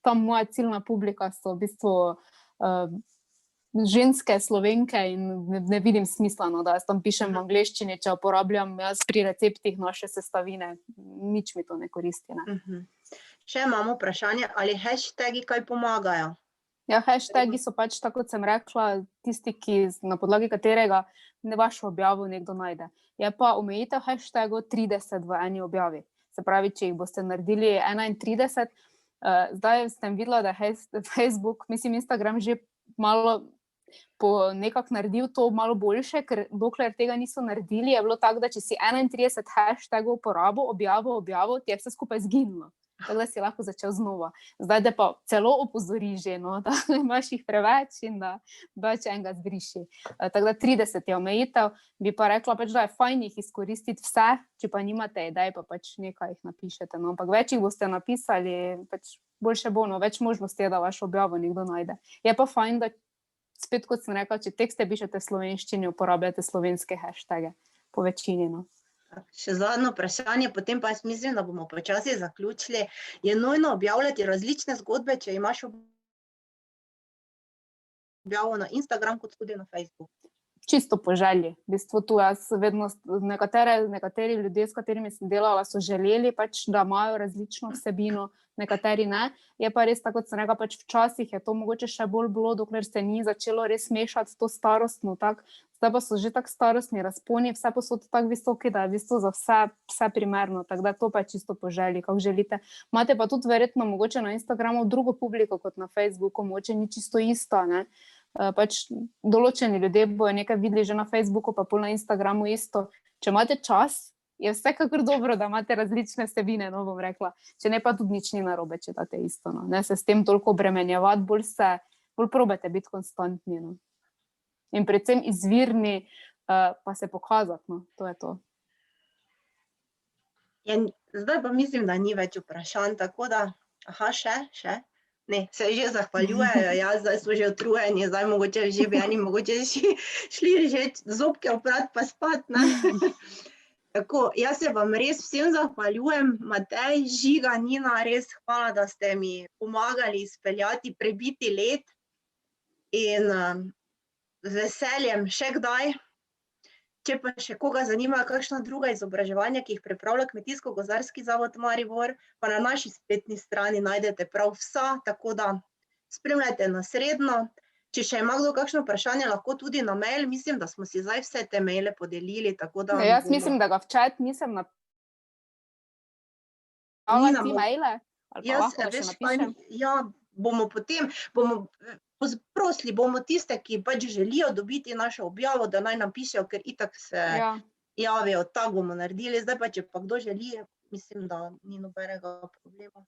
tam moja ciljna publika, so v bistvu ženske Slovenke in ne vidim smisla, da jaz tam pišem v angleščini, če uporabljam jaz pri receptih naše sestavine, nič mi to ne koristi, ne. Še imamo vprašanje, ali hashtagi kaj pomagajo? Ja, hashtagi so pač, tako kot sem rekla, tisti, na podlagi katerega vašo objavo nekdo najde. Je pa omejitev hashtagov 30 v eni objavi. Se pravi, če jih boste naredili 31, zdaj sem videla, da je Facebook, mislim Instagram že malo nekako naredil to malo boljše, ker dokler tega niso naredili, je bilo tako, da če si 31 hashtagov uporabil, objavo, ti je vse skupaj zginilo. Tako da si lahko začel znova. Zdaj te pa celo opozori že, da imaš jih preveč in da več enega zbriši. Tako da 30 je omejitev, bi pa rekla pač, da je fajn jih izkoristiti vse, če pa nimate idej, pa pač nekaj jih napišete. Ampak več jih boste napisali, pač boljše bo, no, več možnosti je, da vašo objavo nekdo najde. Je pa fajn, da spet, kot sem rekla, če tekste pišete v slovenščini, uporabljate slovenske hashtage po večini, no. Še zadnje vprašanje, potem pa jaz mislim, da bomo počasi zaključili. Je nujno objavljati različne zgodbe, če imaš objavo na Instagram, kot tudi na Facebook? Čisto po želji. V bistvu tu jaz vedno, nekateri ljudje, s katerimi sem delala, so želeli pač, da imajo različno vsebino, nekateri ne. Je pa res, tako kot sem rekla, pač včasih je to mogoče še bolj bilo, dokler se ni začelo res mešati to starostno, tako. Zdaj pa so že tako starostni razponi, vse posod tako visoki, da je v bistvu za vse primerno, tako da to pa je čisto po želji, kako želite. Imate pa tudi verjetno mogoče na Instagramu drugo publiko kot na Facebooku, mogoče ni čisto isto, ne. Pač določeni ljudje bojo nekaj videli že na Facebooku, pa pol na Instagramu isto. Če imate čas, je vsekakor dobro, da imate različne vsebine, no, bom rekla. Če ne, pa tudi nič ni narobe, če date isto, no. Ne se s tem toliko obremenjevati, bolj probajte biti konstantni, no. In predvsem izvirni, pa se pokazati, no, to je to. Zdaj pa mislim, da ni več vprašanj, tako da, še? Ne, se že zahvaljujejo, ja, zdaj so že utrujeni, zdaj mogoče že bi eni mogoče šli že zobke oprati pa spat, ne. Tako, jaz se vam res vsem zahvaljujem, Matej, Žiga, Nina, res hvala, da ste mi pomagali izpeljati, prebiti led in z veseljem še kdaj. Če pa še koga zanima kakšna druga izobraževanja, ki jih pripravlja Kmetijsko-gozdarski zavod Maribor, pa na naši spletni strani najdete prav vsa, tako da spremljajte nas redno. Če še ima kdo kakšno vprašanje, lahko tudi na mail, mislim, da smo si zdaj vse te maile podelili, tako da... Jaz mislim, da ga v chat nisem napisala ti maile, ali pa lahko ga še napišem. Ja, bomo potem, prosili bomo tiste, ki pač želijo dobiti našo objavo, da naj napišejo, ker itak se javijo, tako bomo naredili, zdaj pa, če pa kdo želi, mislim, da ni nobenega problema.